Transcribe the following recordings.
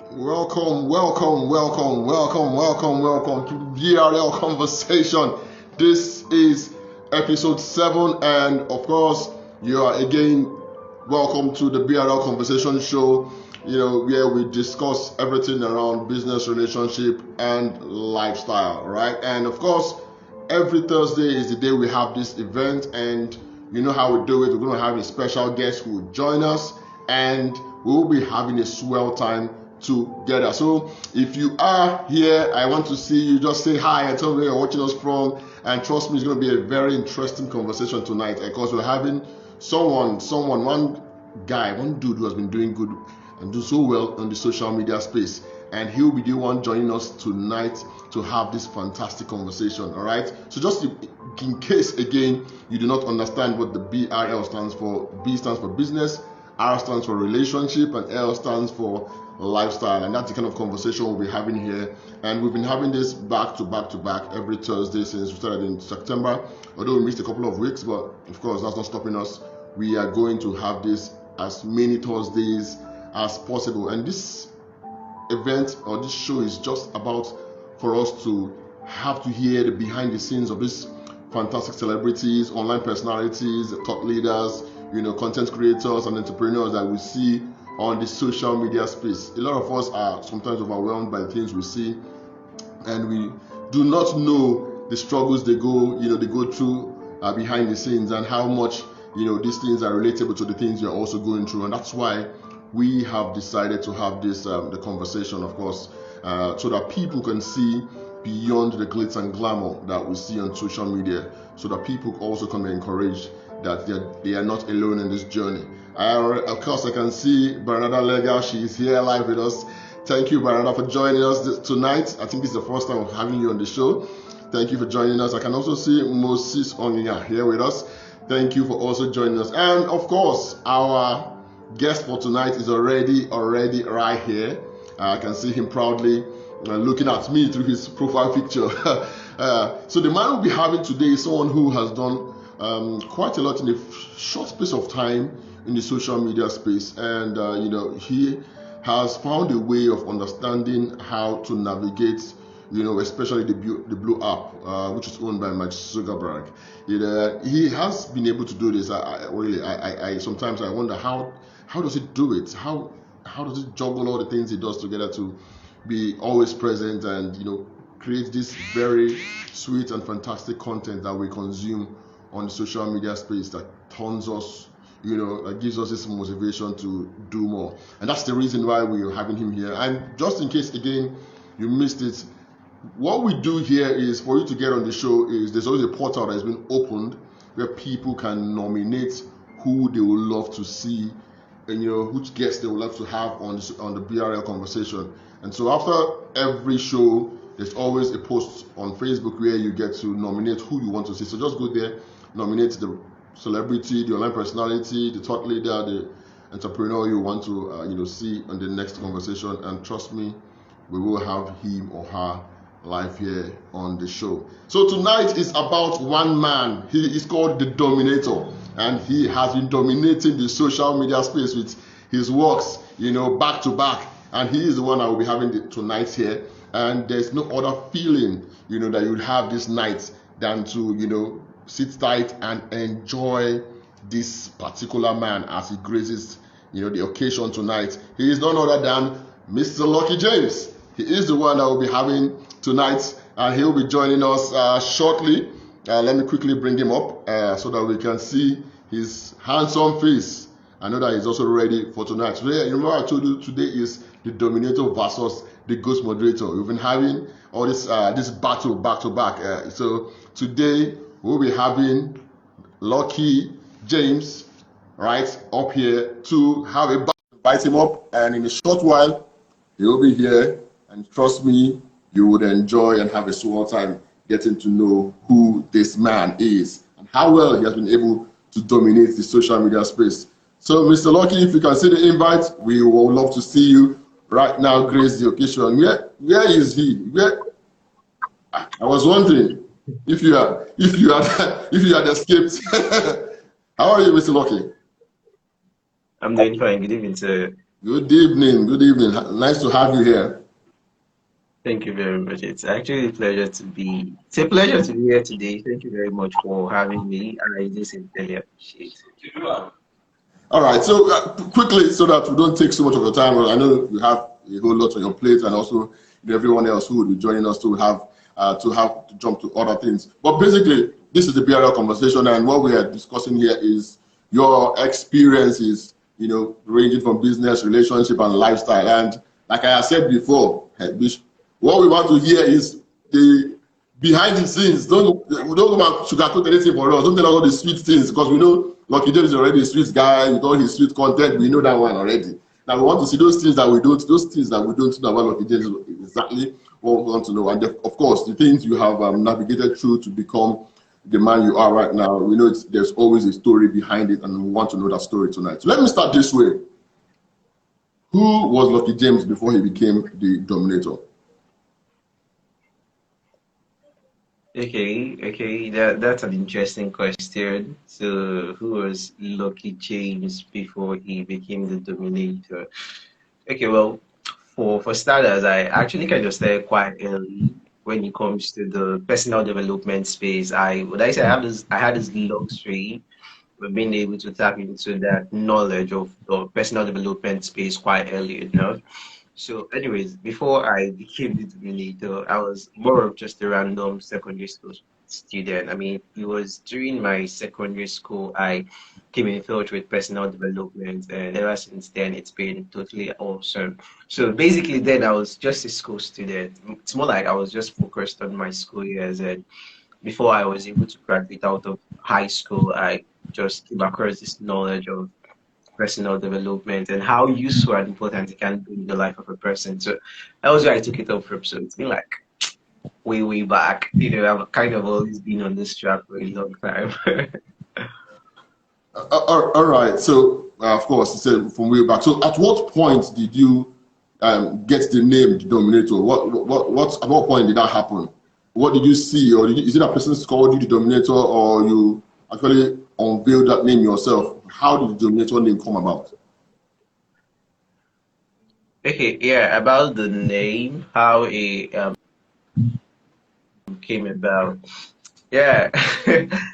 Welcome to BRL Conversation. This is episode 7, and of course, you are again welcome to the BRL Conversation show. Where we discuss everything around business, relationship, and lifestyle, right? And of course, every Thursday is the day we have this event, and you know how we do it. We're going to have a special guest who will join us, and we will be having a swell time together. So if you are here, I want to see you. Just say hi and tell me where you're watching us from. And trust me, it's going to be a very interesting conversation tonight, because we're having one dude who has been doing good and do so well on the social media space, and he'll be the one joining us tonight to have this fantastic conversation. All right, so just in case again you do not understand what the BRL stands for, B stands for business, R stands for relationship, and L stands for lifestyle. And that's the kind of conversation we'll be having here. And we've been having this back to back every Thursday since we started in September, although we missed a couple of weeks, but of course that's not stopping us. We are going to have this as many Thursdays as possible. And this event or this show is just about for us to have to hear the behind the scenes of these fantastic celebrities, online personalities, thought leaders, content creators and entrepreneurs that we see on the social media space. A lot of us are sometimes overwhelmed by the things we see, and we do not know the struggles they go through behind the scenes, and how much these things are relatable to the things you're also going through. And that's why we have decided to have this the conversation, of course, so that people can see beyond the glitz and glamour that we see on social media, so that people also can be encouraged that they are not alone in this journey. Of course, I can see Bernarda Lega. She is here live with us. Thank you, Bernarda, for joining us tonight. I think this is the first time of having you on the show. Thank you for joining us. I can also see Moses Onyia here with us. Thank you for also joining us. And of course, our guest for tonight is already right here. I can see him proudly looking at me through his profile picture. So the man we'll be having today is someone who has done quite a lot in a short space of time in the social media space, and he has found a way of understanding how to navigate, especially the Blue app, which is owned by Mark Zuckerberg. He has been able to do this. I sometimes I wonder how does he do it? How does he juggle all the things he does together to be always present and create this very sweet and fantastic content that we consume on the social media space that turns us, that gives us this motivation to do more. And that's the reason why we are having him here. And just in case again you missed it, what we do here is, for you to get on the show, is there's always a portal that has been opened where people can nominate who they would love to see, and which guests they would love to have on the BRL Conversation. And so after every show, there's always a post on Facebook where you get to nominate who you want to see. So just go there, nominate the celebrity, the online personality, the thought leader, the entrepreneur you want to see on the next conversation, and trust me, we will have him or her live here on the show. So tonight is about one man. He is called the Dominator, and he has been dominating the social media space with his works, back to back, and he is the one I will be having tonight here. And there's no other feeling that you would have this night than to sit tight and enjoy this particular man as he graces the occasion tonight. He is none other than Mr. Lucky James. He is the one that will be having tonight, and he'll be joining us shortly. Let me quickly bring him up so that we can see his handsome face. I know that he's also ready for tonight. Today, remember I told you today is the Dominator versus the Ghost Moderator. We've been having all this battle back to back. So today we'll be having Lucky James right up here to have a battle. Invite him up, and in a short while he'll be here. And trust me, you would enjoy and have a swell time getting to know who this man is and how well he has been able to dominate the social media space. So, Mr. Lucky, if you can see the invite, we would love to see you right now. Grace the occasion. Where is he? I was wondering if you had escaped. How are you, Mr. Lucky? I'm doing fine. Good evening, sir. Good evening. Good evening. Nice to have you here. Thank you very much. It's actually a pleasure to be. It's a pleasure to be here today. Thank you very much for having me. I do sincerely appreciate it. All right. So quickly, so that we don't take so much of your time, I know you have a whole lot on your plate, and also everyone else who will be joining us to jump to other things. But basically, this is the BRL conversation, and what we are discussing here is your experiences, ranging from business, relationship, and lifestyle. And like I have said before, what we want to hear is the behind the scenes. We don't want to sugarcoat anything for us. Don't tell us all the sweet things, because we know Lucky James is already a sweet guy with all his sweet content. We know that one already. Now we want to see those things that we don't know about Lucky James, exactly what we want to know. And of course, the things you have navigated through to become the man you are right now. We know there's always a story behind it, and we want to know that story tonight. So let me start this way. Who was Lucky James before he became the Dominator? Okay. That's an interesting question. So, who was Lucky James before he became the Dominator? Okay, well, for starters, I actually kind of started quite early when it comes to the personal development space. I say I had this luxury of being able to tap into that knowledge of the personal development space quite early enough. So, anyways, before I became the Dominator, I was more of just a random secondary school student. I mean, it was during my secondary school I came in touch with personal development, and ever since then, it's been totally awesome. So, basically, then I was just a school student. It's more like I was just focused on my school years, and before I was able to graduate out of high school, I just came across this knowledge of personal development and how useful and important it can be in the life of a person. So that was where I took it up from. So it's been like way back. I've kind of always been on this track for a long time. All right. So, of course, you said from way back. So, at what point did you get the name the Dominator? At what point did that happen? What did you see, or is it that person called you the Dominator, or you actually unveiled that name yourself? How did the Dominator name come about? Okay, yeah, about the name, how it came about. Yeah.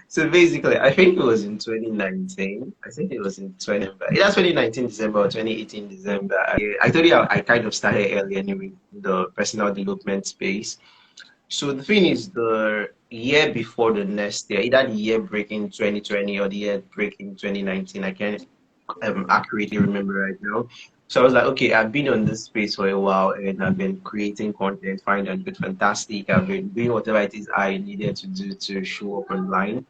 So basically, I think it was in 2019. I think it was in 20, either 2019 December or 2018 December. I told you I kind of started early anyway in the personal development space. So the thing is, the year before the next year, either the year break in 2020 or the year break in 2019, I can't accurately remember right now. So I was like, okay, I've been on this space for a while and I've been creating content, finding it fantastic. I've been doing whatever it is I needed to do to show up online,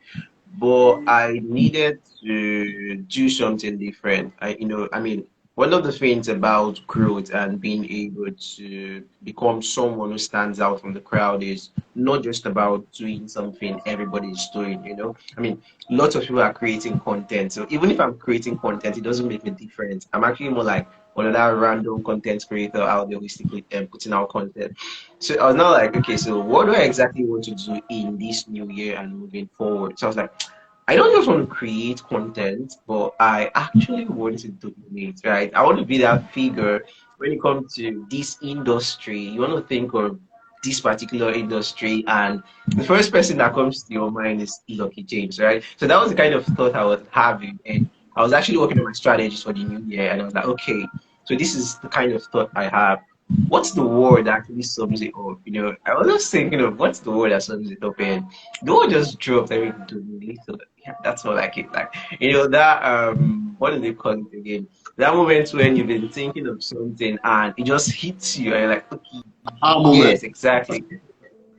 but I needed to do something different. I mean, one of the things about growth and being able to become someone who stands out from the crowd is not just about doing something everybody's doing, I mean, lots of people are creating content. So even if I'm creating content, it doesn't make a difference. I'm actually more like another random content creator out there basically putting out content. So I was now like, okay, so what do I exactly want to do in this new year and moving forward? So I was like, I don't just want to create content, but I actually want to dominate, right? I want to be that figure when it comes to this industry. You want to think of this particular industry, and the first person that comes to your mind is Lucky James, right? So that was the kind of thought I was having, and I was actually working on my strategies for the new year, and I was like, okay, so this is the kind of thought I have. What's the word that actually sums it up? I was just thinking of what's the word that sums it up, and the word just dropped everything to me. So yeah, that's all I keep like. That what do they call it again? That moment when you've been thinking of something and it just hits you and you're like, okay, Our moment. yes, exactly.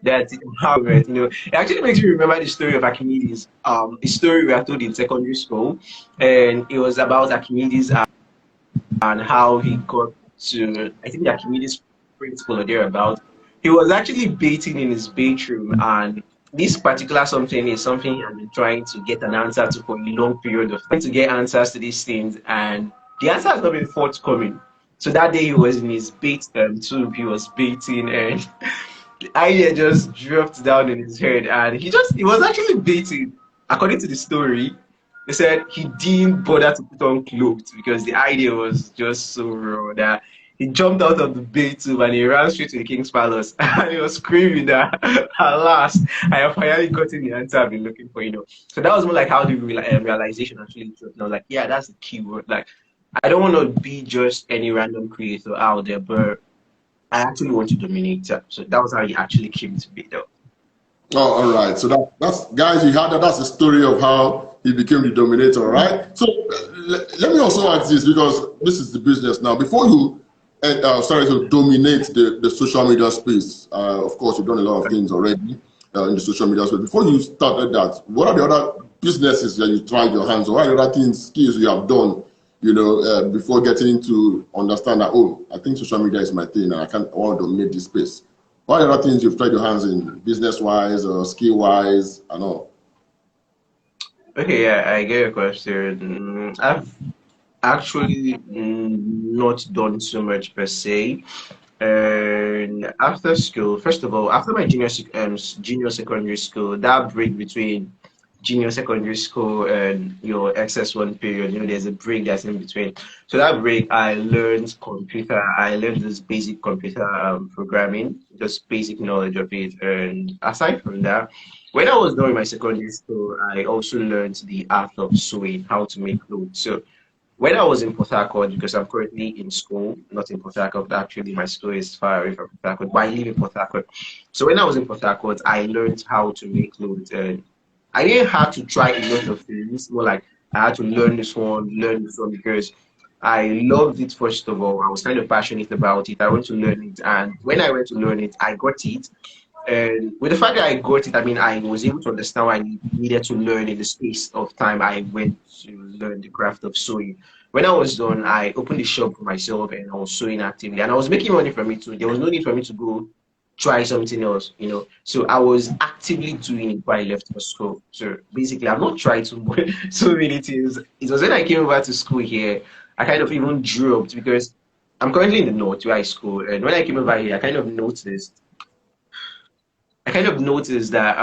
That's it. Empowerment. It actually makes me remember the story of Archimedes. A story we are told in secondary school, and it was about Archimedes and how he got to, I think, the Archimedes principle or thereabout. He was actually baiting in his bedroom, and this particular something is something he had been trying to get an answer to for a long period of time, to get answers to these things, and the answer has not been forthcoming. So that day he was in his bait tube, he was baiting, and the idea just dropped down in his head, and he was actually baiting, according to the story. They said he didn't bother to put on clothes because the idea was just so raw that he jumped out of the bed too and he ran straight to the king's palace and he was screaming that at last I have finally gotten the answer I've been looking for, you know. So that was more like how the realization actually took. And I was like, yeah, that's the key word. Like, I don't want to be just any random creator out there, but I actually want to dominate her. So that was how he actually came to be, though. Oh, all right. So that's guys, you heard that. That's the story of how he became the dominator, right? So let me also ask this because this is the business now. Before you started to dominate the social media space, of course, you've done a lot of things already in the social media space. Before you started that, what are the other businesses that you tried your hands on? What are the other things, skills you have done, you know, before getting to understand that, oh, I think social media is my thing and I want to dominate this space? What are the other things you've tried your hands in, business-wise or skill-wise and all? Okay, yeah, I get your question. I've actually not done so much per se. And after school, first of all, after my junior secondary school, that break between junior secondary school and your XS1 period, you know, there's a break that's in between. So that break, I learned computer. I learned this basic computer programming, just basic knowledge of it. And aside from that, when I was done with my secondary school, I also learned the art of sewing, how to make clothes. So when I was in Port Harcourt, because I'm currently in school, not in Port Harcourt, actually my school is far away from Port Harcourt, but I live in Port Harcourt. So when I was in Port Harcourt, I learned how to make clothes. And I didn't have to try a lot of things, more like I had to learn this one, because I loved it first of all. I was kind of passionate about it. I went to learn it. And when I went to learn it, I got it. And with the fact that I got it, I mean, I was able to understand what I needed to learn in the space of time I went to learn the craft of sewing. When I was done, I opened a shop for myself and I was sewing actively. And I was making money from it too. There was no need for me to go try something else, you know. So I was actively doing it before I left for school. So basically, I've not tried to so many things. It was when I came over to school here, I kind of even dropped because I'm currently in the north where I school. And when I came over here, I kind of noticed that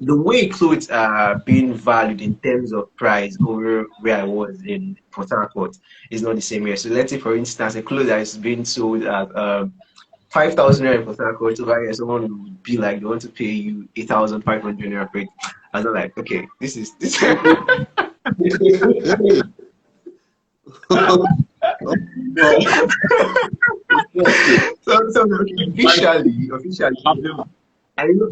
the way clothes are being valued in terms of price over where I was in Port Harcourt is not the same here. So let's say, for instance, a clothes that is being sold at 5,000 naira in Port Harcourt over here, someone would be like, they want to pay you 8,500 naira for it. I was like, okay, this is this. So officially, I know,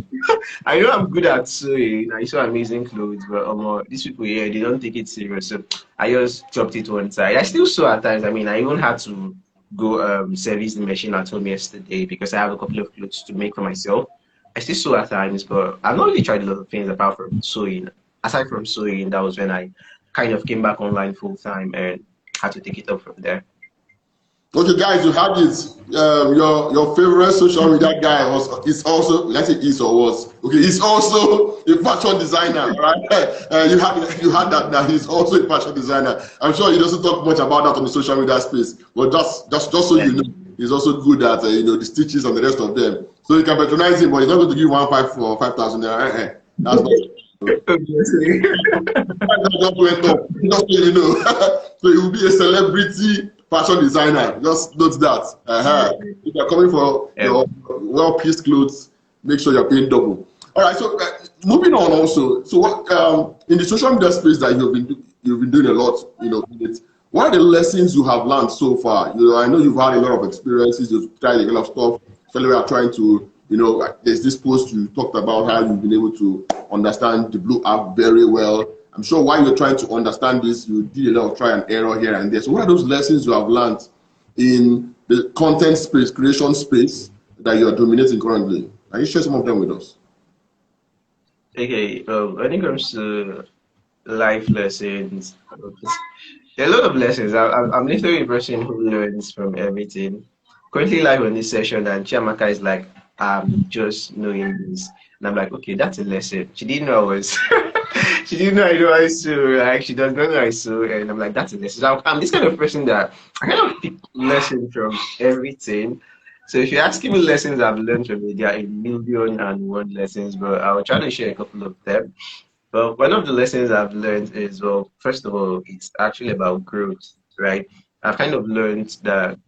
I know I'm good at sewing. I sew amazing clothes, but these people here, they don't take it serious. So I just dropped it one side. I still sew at times. I mean, I even had to go service the machine at home yesterday because I have a couple of clothes to make for myself. I still sew at times, but I've not really tried a lot of things apart from sewing. Aside from sewing, that was when I kind of came back online full time and had to take it up from there. Okay, guys, you had it. Your favorite social media guy is also, let's say is or was, okay, he's also a fashion designer, right? You had that now. He's also a fashion designer. I'm sure he doesn't talk much about that on the social media space, but just so you know, he's also good at you know, the stitches and the rest of them. So you can patronize him, but he's not going to give 5,000 naira. That's not. Obviously. Just so you know. So he will be a celebrity fashion designer. Just note that. If you're coming for your well-pieced clothes, make sure you're paying double. All right. So moving on. Also, so what in the social media space that you've been doing a lot, you know, what are the lessons you have learned so far? You know, I know you've had a lot of experiences. You've tried a lot of stuff. Fellow are trying to, you know, there's this post you talked about how you've been able to understand the Blue app very well. I'm sure while you're trying to understand this, you did a lot of try and error here and there. So what are those lessons you have learned in the content space, creation space that you are dominating currently? Can you share some of them with us? Okay, when it comes to life lessons, there are a lot of lessons. I'm literally a person who learns from everything. Currently live on this session, and Chiamaka is like, I'm just knowing this. And I'm like, okay, that's a lesson. She didn't know I was, she didn't know I know I sew. Like, she doesn't know I sew. And I'm like, that's a lesson. So I'm this kind of person that I kind of pick lessons from everything. So if you're asking me lessons I've learned from it, there are a million and one lessons, but I'll try to share a couple of them. Well, one of the lessons I've learned is, well, first of all, it's actually about growth, right? I've kind of learned that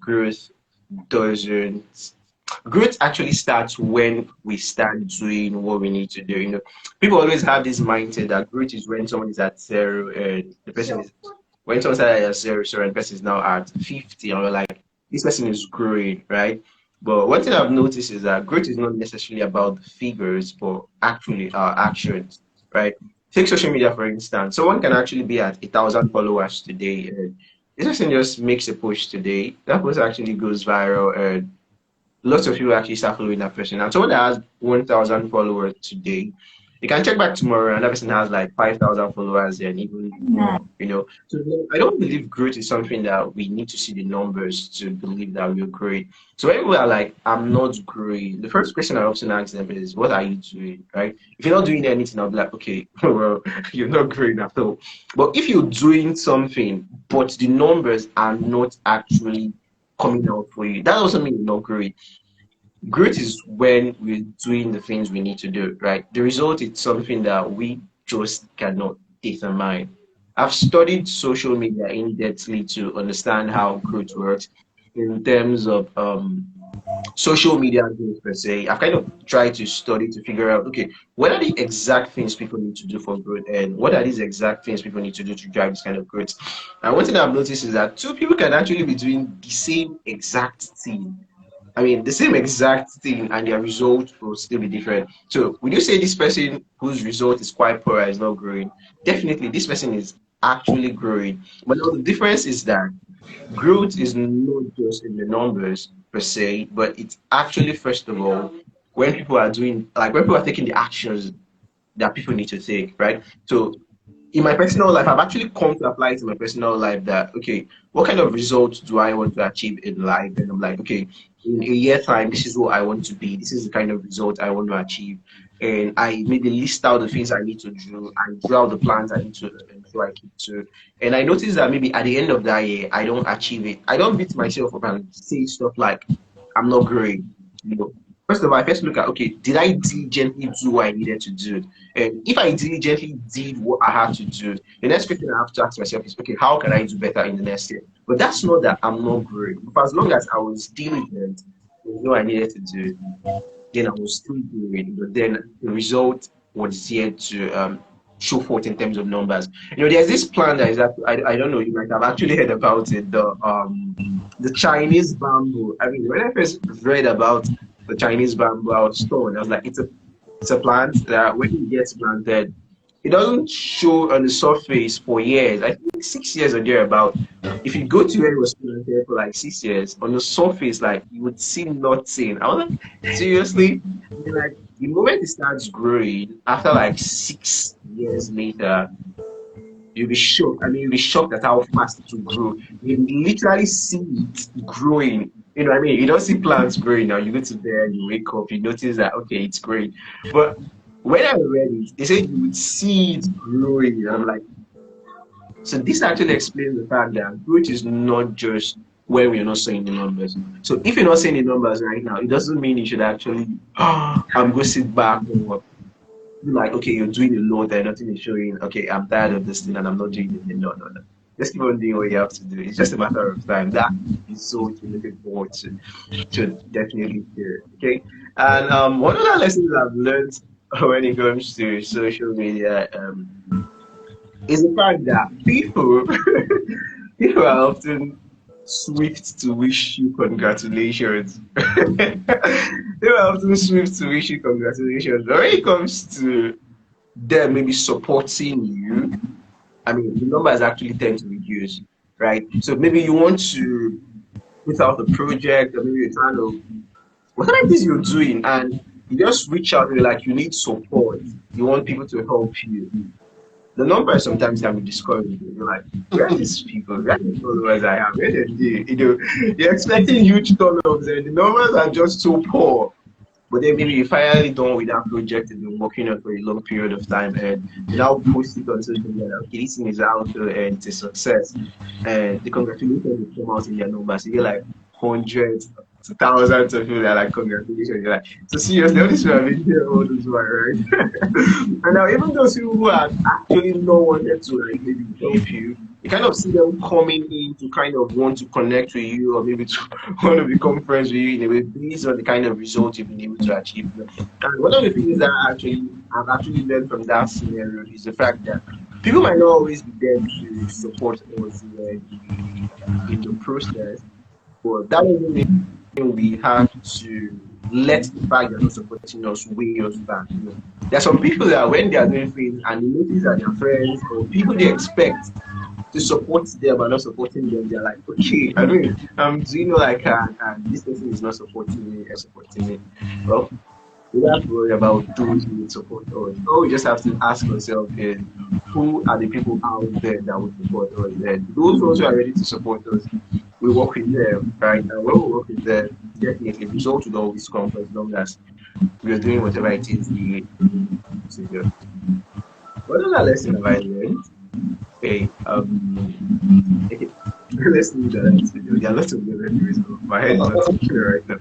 doesn't growth actually starts when we start doing what we need to do. People always have this mindset that growth is when someone is at zero and the person is when someone started at zero, sorry, and the person is now at 50, and we're like, this person is growing, right? But one thing I've noticed is that growth is not necessarily about the figures, but actually our actions, right? Take social media, for instance. Someone can actually be at 1,000 followers today, and this person just makes a post today. That post actually goes viral, and lots of people actually start following that person. And someone that has 1,000 followers today, you can check back tomorrow and that person has like 5,000 followers and even more. So I don't believe growth is something that we need to see the numbers to believe that we're growing. So when people are like, I'm not growing, the first question I often ask them is, what are you doing, right? If you're not doing anything, I'll be like, okay, well, you're not growing at all. But if you're doing something, but the numbers are not actually coming out for you, that doesn't mean you're not growing. Growth is when we're doing the things we need to do, right? The result is something that we just cannot determine. I've studied social media in depthly to understand how growth works in terms of social media growth per se. I've kind of tried to study to figure out, okay, what are the exact things people need to do for growth, and what are these exact things people need to do to drive this kind of growth. And one thing I've noticed is that two people can actually be doing the same exact thing, I mean, the same exact thing, and their result will still be different. So, would you say this person whose result is quite poor is not growing? Definitely, this person is actually growing. But now the difference is that growth is not just in the numbers per se, but it's actually, first of all, when people are doing, like when people are taking the actions that people need to take, right? So, in my personal life, I've actually come to apply it in my personal life that, okay, what kind of results do I want to achieve in life? And I'm like, okay, in a year time, this is what I want to be. This is the kind of result I want to achieve. And I maybe list out the things I need to do. I draw out the plans I need to ensure I keep to. And I notice that maybe at the end of that year, I don't achieve it. I don't beat myself up and say stuff like, I'm not growing. First of all, I first look at, okay, did I diligently do what I needed to do? And if I diligently did what I had to do, the next question I have to ask myself is, okay, how can I do better in the next year? But that's not that I'm not growing. For as long as I was diligent in what I needed to do, then I was still growing. But then the result was yet to show forth in terms of numbers. There's this plan that is that I don't know, you might have actually heard about it, the Chinese bamboo. I mean, when I first read about the Chinese bamboo, I was stunned. I was like, it's a plant that when it gets planted, it doesn't show on the surface for years. I think 6 years or thereabout. If you go to where it was planted for like 6 years, on the surface, like you would see nothing. I was like, seriously? And then, like the moment it starts growing, after like 6 years later, you'll be shocked. I mean, you'll be shocked at how fast it will grow. You literally see it growing. You know what I mean? You don't see plants growing now. You go to bed, you wake up, you notice that, okay, it's growing. But when I read it, they said you would see it growing. And I'm like, so this actually explains the fact that growth is not just when we're not seeing the numbers. So if you're not seeing the numbers right now, it doesn't mean you should actually, I'm going to sit back or like, okay, you're doing a lot and nothing is showing. Okay, I'm tired of this thing and I'm not doing it. No, no, no. Just keep on doing what you have to do. It's just a matter of time. That is so to looking forward to definitely do. Okay. And one of the lessons I've learned when it comes to social media is the fact that people are often swift to wish you congratulations. They were often swift to wish you congratulations. But when it comes to them maybe supporting you, I mean, the numbers actually tend to reduce, right? So maybe you want to put out a project, or maybe you're trying to, whatever it is you're doing, and you just reach out and you're like, you need support. You want people to help you. The numbers sometimes can be discouraging. You're like, where are these people? Where are the followers I have? Where are they? They're expecting huge turnovers, and the numbers are just so poor. But then maybe you finally done with that project and been working on for a long period of time, and you now post it on social media. Okay, this thing is out there and it's a success. And the congratulations will come out in their numbers. You get like hundreds, to thousands of people that are like, congratulations. You're like, so seriously, all these people have been here all this while, right? And now, even those people who are actually not wanted to like maybe help you, you kind of see them coming in to kind of want to connect with you or maybe to want to become friends with you in a way based on the kind of results you've been able to achieve. And one of the things that I've actually learned from that scenario is the fact that people might not always be there to support us in the process, but that doesn't mean we have to let the fact they're not supporting us weigh us back. You know, there are some people that when they are doing things and they notice that their friends or people they expect to support them and not supporting them, they're like, okay, I mean, doing like, this person is not supporting me and supporting me. Well, we don't have to worry about those who would support us. All we just have to ask ourselves is who are the people out there that would support us? And those who are ready to support us, we work with them, right? And when we work with them, definitely results will always come for as long as we are doing whatever it is we need to do. What other lesson have I learned? Okay, let's leave that video. There are lots of memories, but my head is not clear right now.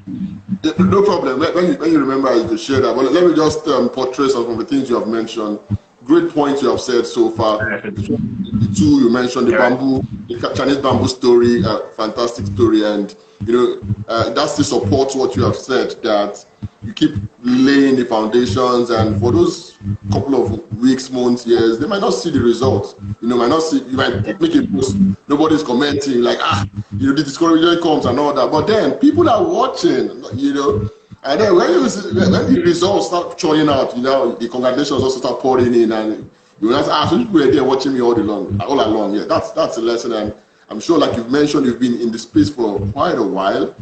No problem. When you remember, you can share that. But let me just portray some of the things you have mentioned. Great points you have said so far. The two you mentioned, the Chinese bamboo story, fantastic story, and that's to support what you have said, that you keep laying the foundations, and for those couple of weeks, months, years, they might not see the results. You might make a post, nobody's commenting, like the discouragement comes and all that. But then people are watching, and then when the results start churning out, the congratulations also start pouring in, and you will ask, so people were there watching me all along. Yeah, that's a lesson, and I'm sure, like you've mentioned, you've been in the space for quite a while,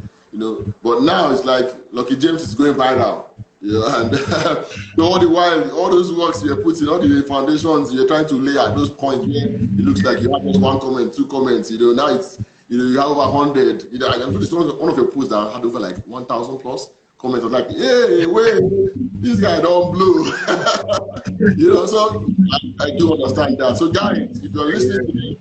but now it's like Lucky James is going viral, and all the while, all those works you're putting, all the foundations you're trying to lay at those points where it looks like you have just one comment, two comments, now it's, you have over 100, I can put this one of your posts that had over like 1,000 plus comments. I was like, hey, wait, this guy don't blow. So I do understand that. So guys, if you're listening to me,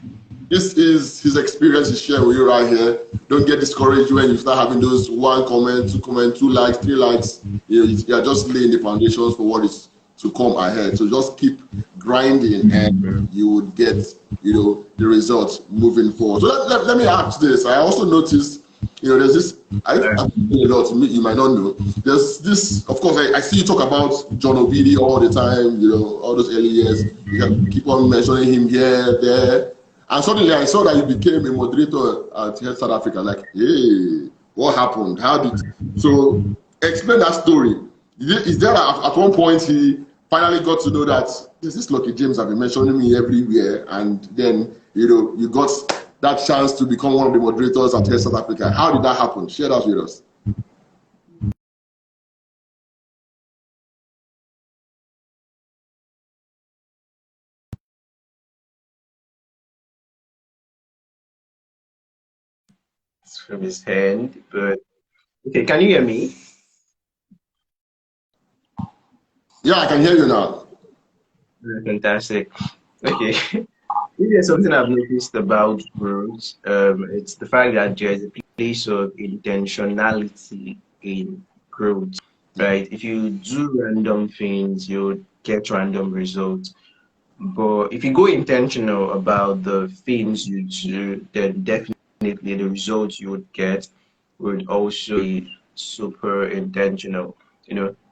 this is his experience he shared with you right here. Don't get discouraged when you start having those one comment, two likes, 3 likes. You're just laying the foundations for what is to come ahead. So just keep grinding, and you would get, the results moving forward. So let me ask this. I also noticed, there's this, I think a lot, you might not know. There's this, of course, I see you talk about John Ovidi all the time, all those early years. You can keep on mentioning him here, there. And suddenly I saw that you became a moderator at Health South Africa. Like, hey, what happened? So explain that story. Is there at one point he finally got to know that this Lucky James have been mentioning me everywhere, and then you got that chance to become one of the moderators at Health South Africa? How did that happen? Share that with us. From his hand, but okay, can you hear me? Yeah, I can hear you now. Fantastic. Okay. Maybe there's something I've noticed about growth. It's the fact that there's a place of intentionality in growth, right? If you do random things, you'll get random results. But if you go intentional about the things you do, then definitely the results you would get would also be super intentional.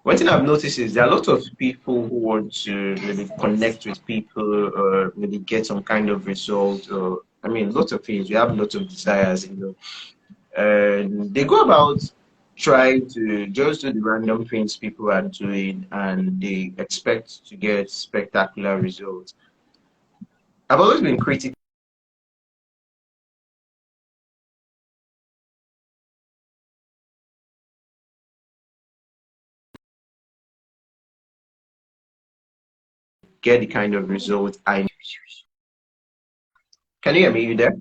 One thing I've noticed is there are a lot of people who want to maybe connect with people or maybe get some kind of result, or lots of things. We have lots of desires, and they go about trying to just do the random things people are doing, and they expect to get spectacular results. I've always been critical get the kind of results I need. Can you hear me? You there?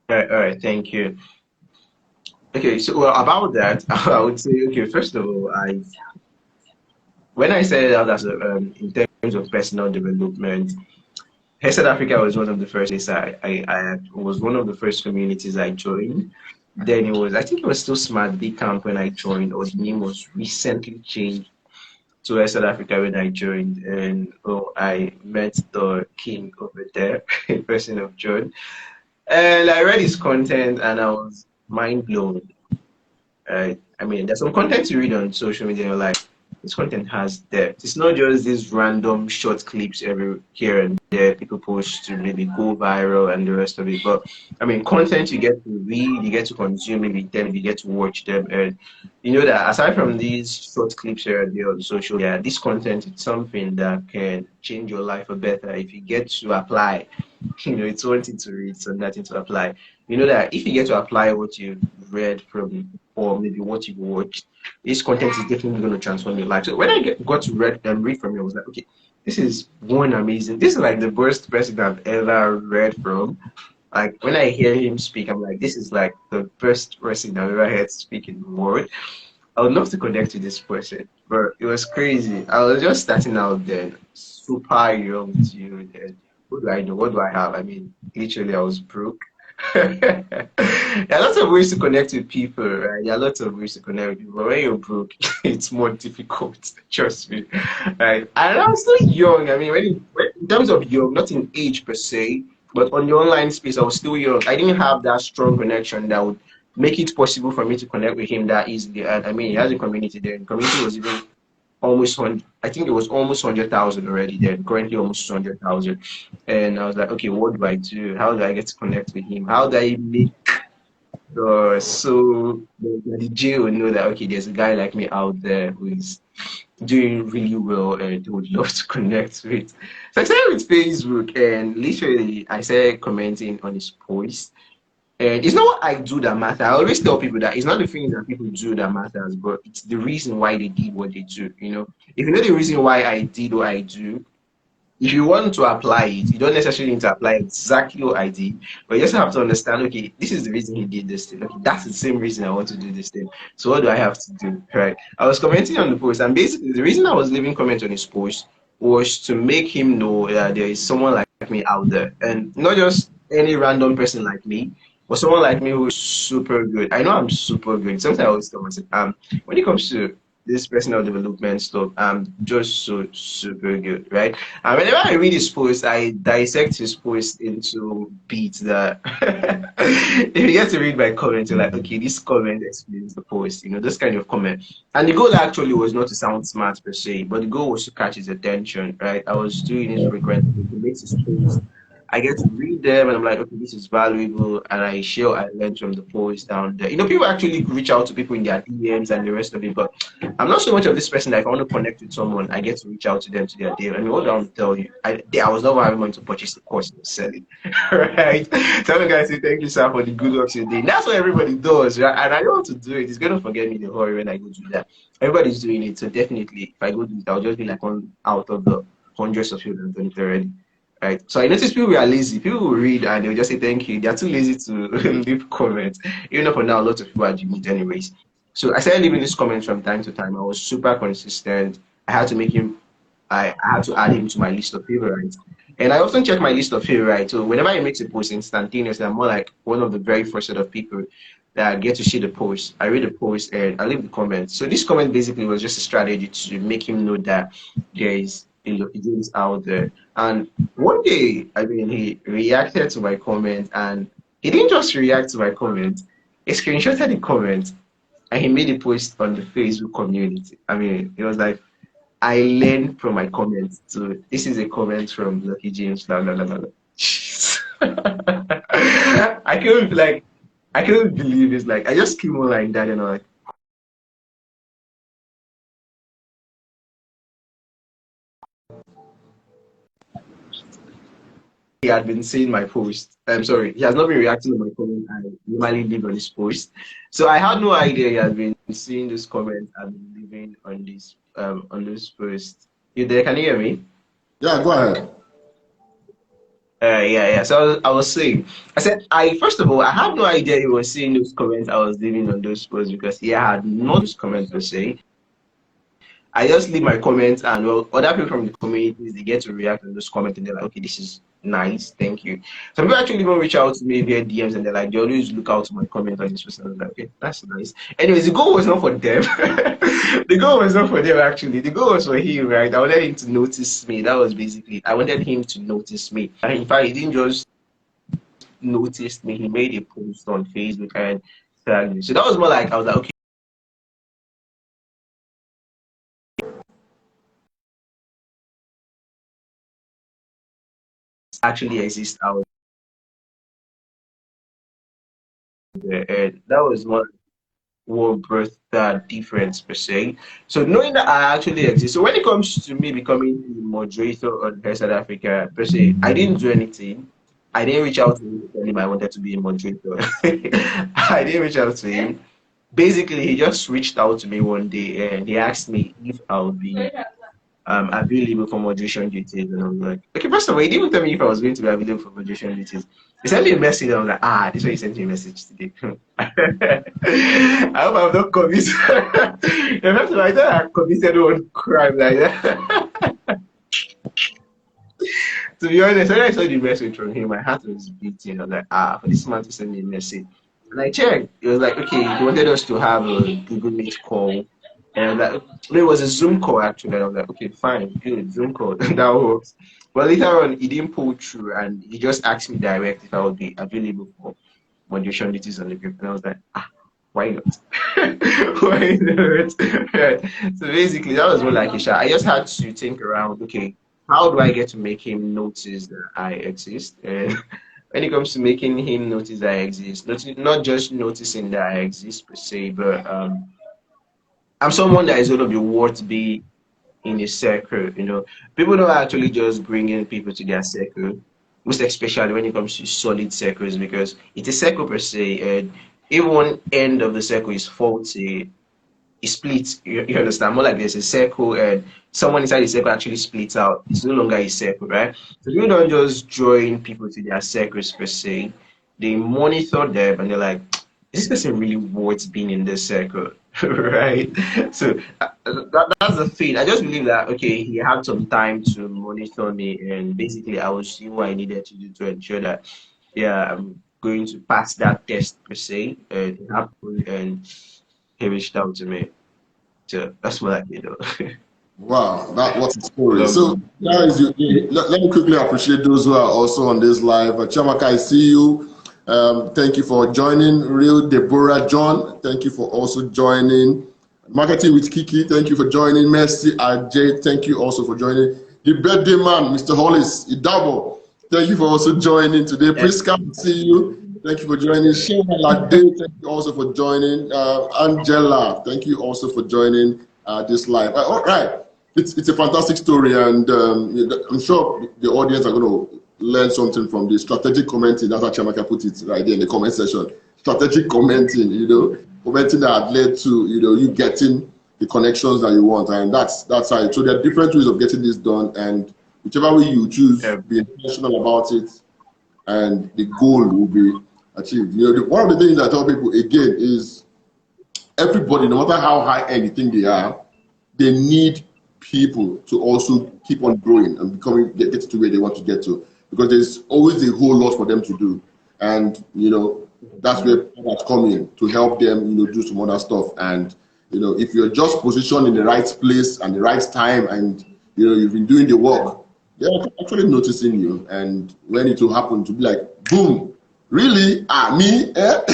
All right, thank you. Okay, so about that, I would say, okay, first of all, when I say that as in terms of personal development, South Africa was one of the first places I was one of the first communities I joined. Then I think it was still Smart B Camp when I joined, or the name was recently changed to South Africa when I joined. And I met the king over there, in person of John. And I read his content and I was mind blown. I mean, there's some content you read on social media, you're like, this content has depth. It's not just these random short clips every here and there people post to maybe go viral and the rest of it. But I mean, content you get to read, you get to consume maybe them, you get to watch them, and you know that aside from these short clips here and there on social media, this content is something that can change your life for better if you get to apply. It's one thing to read, so nothing to apply. You know that if you get to apply what you've read from, or maybe what you've watched, this content is definitely going to transform your life. So when I got to read from it, I was like, okay, this is one amazing. This is like the worst person I've ever read from. Like when I hear him speak, I'm like, this is like the best person I've ever heard speak in the world. I would love to connect with this person, but it was crazy. I was just starting out then, super young to then. What do I know? What do I have? I mean, literally, I was broke. There are lots of ways to connect with people, right? There are lots of ways to connect with people. But when you're broke, it's more difficult, trust me. Right? And I was still young. I mean, in terms of young, not in age per se, but on the online space, I was still young. I didn't have that strong connection that would make it possible for me to connect with him that easily. And I mean, he has a community there. The community was even almost 100, I think it was almost 100,000 already then, currently almost 100,000. And I was like, okay, what do I do? How do I get to connect with him? How do I make so the DJ will know that, okay, there's a guy like me out there who is doing really well and would love to connect with. So I started with Facebook and literally I started commenting on his post. And it's not what I do that matters. I always tell people that it's not the things that people do that matters, but it's the reason why they did what they do. If you know the reason why I did what I do, if you want to apply it, you don't necessarily need to apply exactly what I did, but you just have to understand, okay, this is the reason he did this thing. Okay, that's the same reason I want to do this thing. So what do I have to do? Right? I was commenting on the post, and basically the reason I was leaving comments on his post was to make him know that there is someone like me out there, and not just any random person like me, but someone like me who is super good. I know I'm super good. Sometimes I always tell myself, when it comes to this personal development stuff, I'm just so super good, right? And whenever I read his post, I dissect his post into beats that if you get to read my comment, you're like, okay, this comment explains the post, this kind of comment. And the goal actually was not to sound smart per se, but the goal was to catch his attention, right? I was doing his frequently to make his post. I get to read them and I'm like, okay, this is valuable, and I share what I learned from the post down there. People actually reach out to people in their DMs and the rest of it, but I'm not so much of this person that if I want to connect with someone, I get to reach out to them to their DM. I mean, what do I want to tell you? I was not having money to purchase the course and sell it, right? Tell the guys, say thank you, sir, for the good work you did. That's what everybody does, right? And I don't want to do it. It's going to forget me in a hurry when I go do that. Everybody's doing it, so definitely, if I go do it, I'll just be like one out of the hundreds of people that have done it already. Right. So I noticed people are lazy. People will read and they'll just say thank you. They're too lazy to leave comments. Even though for now, a lot of people are doing it anyways. So I started leaving these comments from time to time. I was super consistent. I had to add him to my list of favorites. And I often check my list of favorites. So whenever he makes a post instantaneously, I'm more like one of the very first set of people that get to see the post. I read the post and I leave the comments. So this comment basically was just a strategy to make him know that there is James out there. And one day, I mean, he reacted to my comment, and he didn't just react to my comment, he screenshotted the comment and he made a post on the Facebook community. I mean, it was like, I learned from my comments. So this is a comment from Lucky James, blah, blah, blah, blah. I couldn't believe it. Like, I just came on like that and I'm like, he had been seeing my post. I'm sorry, he has not been reacting to my comment I normally leave on his post. So I had no idea he has been seeing this comment I've been leaving on this post. You there? Can you hear me? Yeah, go ahead. Yeah. So I was saying, I said, first of all, I had no idea he was seeing those comments I was leaving on those posts because he had not those comments per se. I just leave my comments, and well, other people from the communities, they get to react on those comments, and they're like, okay, this is nice, thank you. Some people actually even reach out to me via DMs, and they're like, they always look out to my comment on this person. I'm like, okay, that's nice. Anyways, the goal was not for them. The goal was not for them actually. The goal was for him, right? I wanted him to notice me. That was basically, I wanted him to notice me. And in fact, he didn't just notice me. He made a post on Facebook and tagged me. So that was more like, I was like, okay, actually exists out there, and that was what birthed that difference per se. So knowing that I actually exist. So when it comes to me becoming the moderator on South Africa per se, I didn't do anything. I didn't reach out to him to tell him I wanted to be a moderator. I didn't reach out to him. Basically, he just reached out to me one day and he asked me if I would be available for moderation duties, and I was like, okay, first of all, he didn't even tell me if I was going to be available for moderation duties. He sent me a message, and I was like, this is why he sent me a message today. I hope I'm not committed. First of all, I thought I committed one crime like that. To be honest, when I saw the message from him, my heart was beating. I was like, for this man to send me a message. And I checked. It was like, okay, he wanted us to have a Google Meet call. And like, it was a Zoom call actually. And I was like, okay, fine, good, Zoom call, that works. But later on, he didn't pull through, and he just asked me direct if I would be available for moderation duties on the group. And I was like, why not? Why not? Right. So basically, that was more like a shot. I just had to think around, okay, how do I get to make him notice that I exist? And when it comes to making him notice that I exist, not just noticing that I exist per se, but I'm someone that is going to be worth be in a circle. People don't actually just bring in people to their circle, most especially when it comes to solid circles, because it's a circle per se, and if one end of the circle is faulty, it splits. You understand? More like there's a circle, and someone inside the circle actually splits out. It's no longer a circle, right? So people don't just join people to their circles per se. They monitor them, and they're like, is this person really worth being in this circle? Right? So that's the thing. I just believe that, okay, he had some time to monitor me, and basically I was doing what I needed to do to ensure that, yeah, I'm going to pass that test per se. And it happened, and he reached out to me. So that's what I did. Wow, that was a story. So, guys, let me quickly appreciate those who are also on this live. Chiamaka, I see you. Thank you for joining. Real Deborah John, thank you for also joining. Marketing with Kiki, thank you for joining. Mercy Ajay, thank you also for joining. The birthday man, Mr. Hollis Idabo, thank you for also joining today. Priska, see you. Thank you for joining. Shema Lade, thank you also for joining. Angela, thank you also for joining this live. All right, it's a fantastic story, and I'm sure the audience are going to learn something from this strategic commenting. That's how Chiamaka put it right there in the comment section. Strategic commenting, commenting that led to you getting the connections that you want, and that's how it. So there are different ways of getting this done, and whichever way you choose, be intentional about it, and the goal will be achieved. One of the things that I tell people again is everybody, no matter how high end you think they are, they need people to also keep on growing and get to where they want to get to, because there's always a whole lot for them to do, and that's where products come in to help them do some other stuff. And if you're just positioned in the right place and the right time, and you've been doing the work, they're actually noticing you, and when it will happen to be like boom, really me that's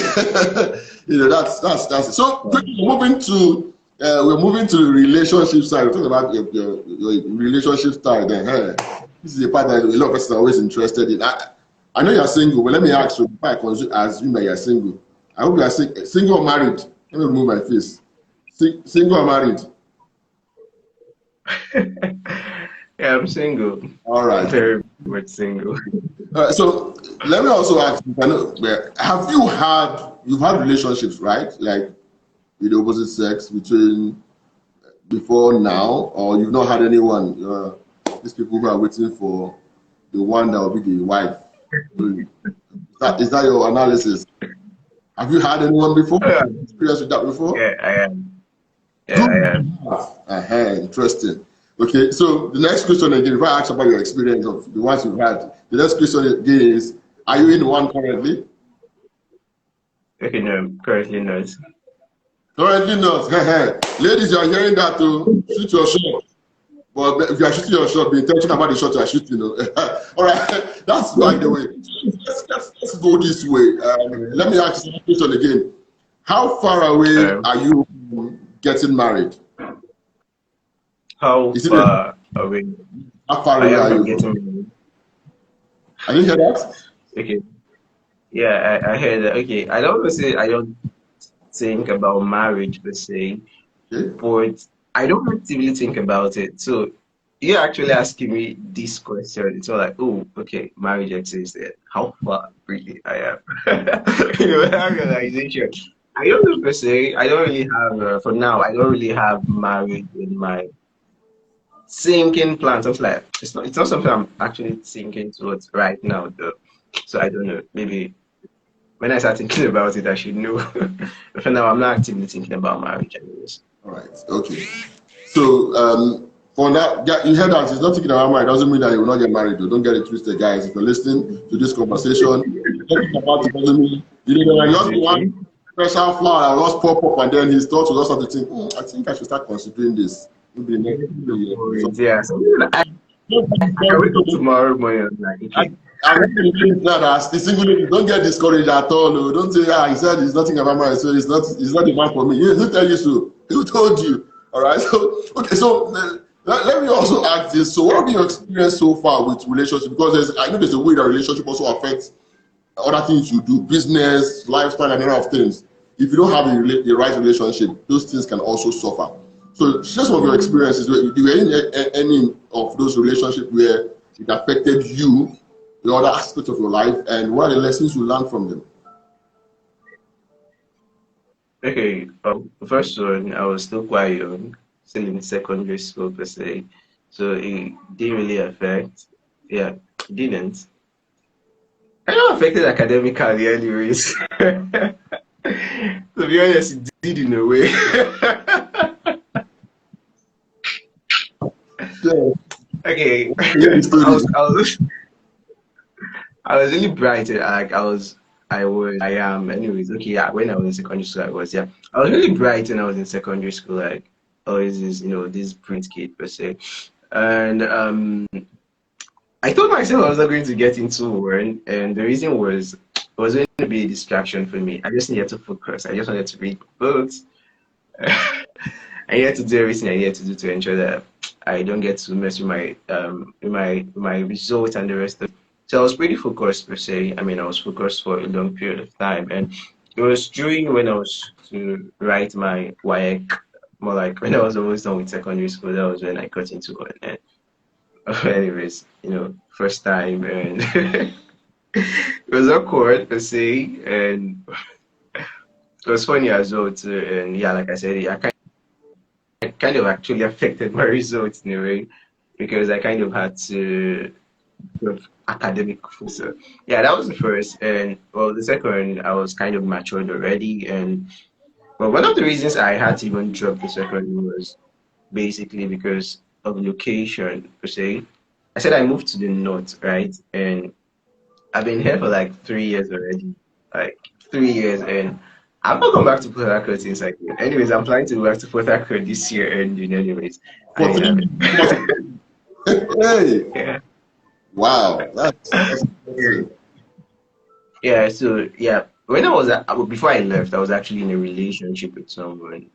it. So we're moving to the relationship side. We're talking about your relationship style. Then this is a part that a lot of us are always interested in. I know you're single, but let me ask you, if I assume that you're single, I hope you are single or married. Let me remove my face. Single or married? Yeah, I'm single. All right. Very much single. So let me also ask you, have you've had relationships, right? Like with the opposite sex before now, or you've not had anyone? These people who are waiting for the one that will be the wife. Is that your analysis? Have you had anyone before? Experienced with that before? Yeah, I am. Yeah, Good. I am. Interesting. Okay, so the next question again, if I ask about your experience of the ones you've had, the next question again is, are you in one currently? Okay, no, currently not. Currently not. Ladies, you are hearing that to shoot your shot. But if you are shooting your shot, be intentional about the shot you are shooting. All right, that's by the way. Let's go this way. Let me ask you a question again. How far away Um, are you from getting married? how Is it far away how far I away am are from you from? getting married? I didn't hear that. Okay. Yeah, I heard that. Okay, I don't say I don't think about marriage per se, Okay. but I don't actively think about it. So you're actually asking me this question. It's all like, oh, okay, marriage exists. And how far really I am? That realization. I don't know per se. I don't really have, for now, I don't really have marriage in my thinking plans. Something like it's not something I'm actually thinking towards right now, though. So I don't know. Maybe when I start thinking about it, I should know. But for now, I'm not actively thinking about marriage, anyways. All right. Okay. So for now, yeah, you heard that he's not thinking about marriage. Doesn't mean that he will not get married. Though. Don't get it twisted, guys. If you're listening to this conversation, talking about it doesn't mean when just Okay. one special flower will just pop up and then his thoughts will just start to think, I think I should start considering this. Maybe next year. So, Yeah, so I wake up tomorrow morning and I'm like, okay. I want to make that as the single lady, don't get discouraged at all. Oh. Don't say, he said he's nothing about marriage, so it's not the man for me. Who tell you so? Who told you? All right. So okay, so let me also ask this. So what have you experienced so far with relationships? Because I know there's a way that relationship also affects other things you do, business, lifestyle, and a lot of things. If you don't have the right relationship, those things can also suffer. So share some of your experiences. Do you were in any of those relationships where it affected you, the other aspects of your life, and what are the lessons you learned from them? Okay, the first one, I was still quite young, still in secondary school per se, so it didn't really affect. Yeah, it didn't. I know affected academically, anyways. To be honest, it did in a way. Yeah, Okay, hear the story. I was really bright. Like I am. Anyways, okay. Yeah, when I was in secondary school, I was. Yeah, I was really bright when I was in secondary school. Like always, this print kid per se, and I told myself I was not going to get into one, and the reason was it was going to be a distraction for me. I just needed to focus. I just wanted to read books. I needed to do everything I needed to do to ensure that I don't get to mess with my results and the rest of it. So I was pretty focused per se. I mean, I was focused for a long period of time, and it was during when I was to write my WAEC, more like when I was almost done with secondary school. That was when I got into it. And anyways, first time, and it was awkward per se, and it was funny as well too. And yeah, like I said, it kind of actually affected my results in a way because I kind of had to of academic so yeah, that was the first. And well, the second, I was kind of matured already. And well, one of the reasons I had to even drop the second was basically because of location per se. I said I moved to the north, right? And I've been here for like 3 years already, like 3 years. And I've not gone back to Port Harcourt since I came. Anyways, I'm planning to go back to Port Harcourt this year ending anyways. I For mean, I 3 months. mean. Hey, Yeah. wow, that's amazing. Yeah, so yeah, when before I left, I was actually in a relationship with someone,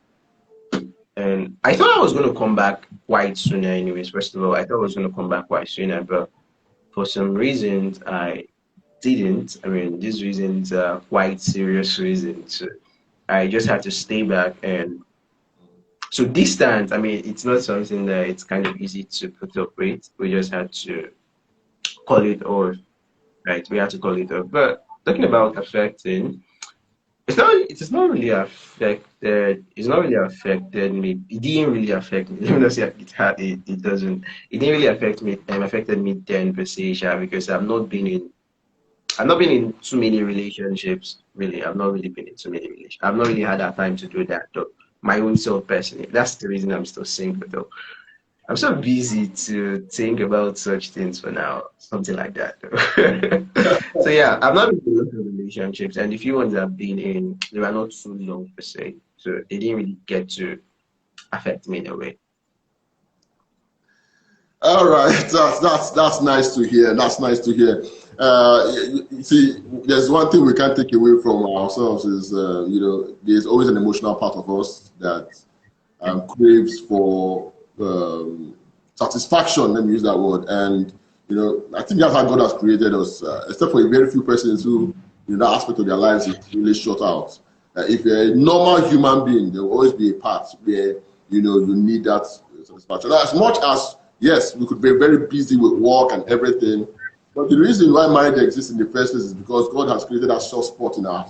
and I thought I was going to come back quite sooner. Anyways, first of all, I thought I was going to come back quite sooner, but for some reasons, I didn't. I mean, these reasons are quite serious reasons. So I just had to stay back, and so distance. I mean, it's not something that it's kind of easy to put up with. We just had to call it off, right? We had to call it off. But talking about affecting. It's not really affected. It's not really affected me. It didn't really affect me. Let me not say it doesn't. It didn't really affect me affected me then per se, sha, because I've not been in too many relationships, really. I've not really been in too many relationships. I've not really had that time to do that though. my own self personally. That's the reason I'm still single though. I'm so busy to think about such things for now, something like that. So yeah, I've not been in a lot of relationships, and the few ones I've been in, they were not too long per se, so they didn't really get to affect me in a way. All right, that's nice to hear. That's nice to hear. You see, there's one thing we can't take away from ourselves is, there's always an emotional part of us that craves for satisfaction. Let me use that word. And I think that's how God has created us. Except for a very few persons who, that aspect of their lives is really shut out. If you're a normal human being, there will always be a part where you need that satisfaction. As much as yes, we could be very busy with work and everything, but the reason why marriage exists in the first place is because God has created a soft spot in our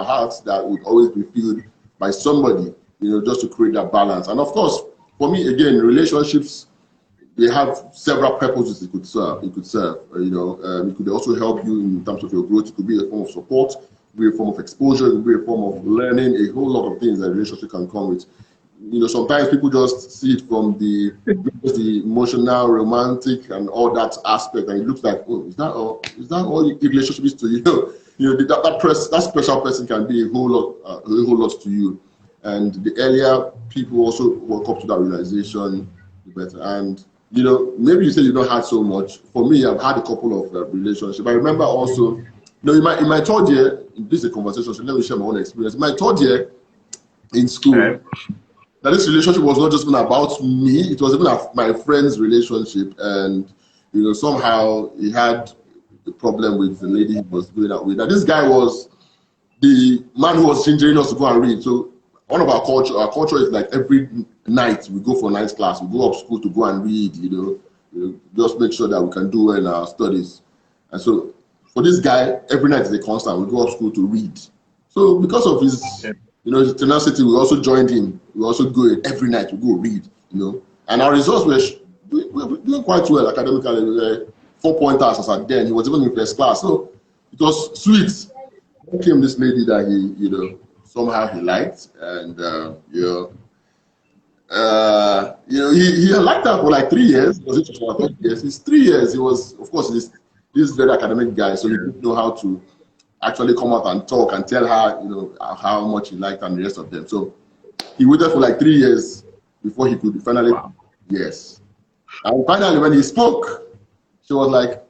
hearts that would always be filled by somebody, just to create that balance. And of course, for me, again, relationships, they have several purposes it could serve. It could also help you in terms of your growth. It could be a form of support, it could be a form of exposure, it could be a form of learning, a whole lot of things that a relationship can come with. Sometimes people just see it from the emotional, romantic, and all that aspect, and it looks like, oh, is that all the relationship is to you? That special person can be a whole lot to you. And the earlier people also woke up to that realization, the better. And maybe you say you don't have so much. For me, I've had a couple of relationships. I remember also, in my third year, this is a conversation, so let me share my own experience. In my third year in school. Right. That this relationship was not just even about me, it was even my friend's relationship. And somehow he had a problem with the lady he was going out with. Now this guy was the man who was hindering us to go and read. So one of our culture is like every night we go for night class, we go up school to go and read, just make sure that we can do well in our studies. And so for this guy, every night is a constant. We go up school to read. So because of his his tenacity, we also joined him. We also go every night to go read, And our results were doing quite well academically. 4 pointers as at then. He was even in first class. So it was sweet. Then came this lady that he, somehow he liked. And, he liked her for like 3 years. Was it for 3 years? It's 3 years. He was, of course, this very academic guy. So he didn't know how to actually come out and talk and tell her, how much he liked and the rest of them. So he waited for like 3 years before he could finally, yes. And finally, when he spoke, she was like,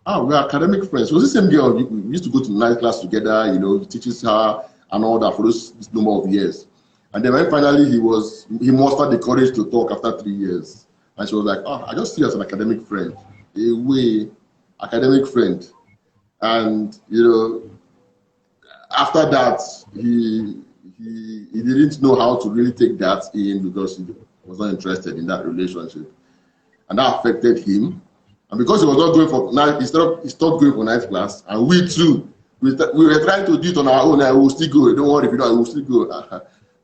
"Oh, we're academic friends." She was the same girl. We used to go to night class together. He teaches her and all that for this number of years. And then when finally he mustered the courage to talk after 3 years, and she was like, "Oh, I just see you as an academic friend, academic friend." And after that, he didn't know how to really take that in because he was not interested in that relationship, and that affected him. And because he was not going for night, he stopped going for night class. And we too, we were trying to do it on our own. I will still go. Don't worry, if you know, I will still go.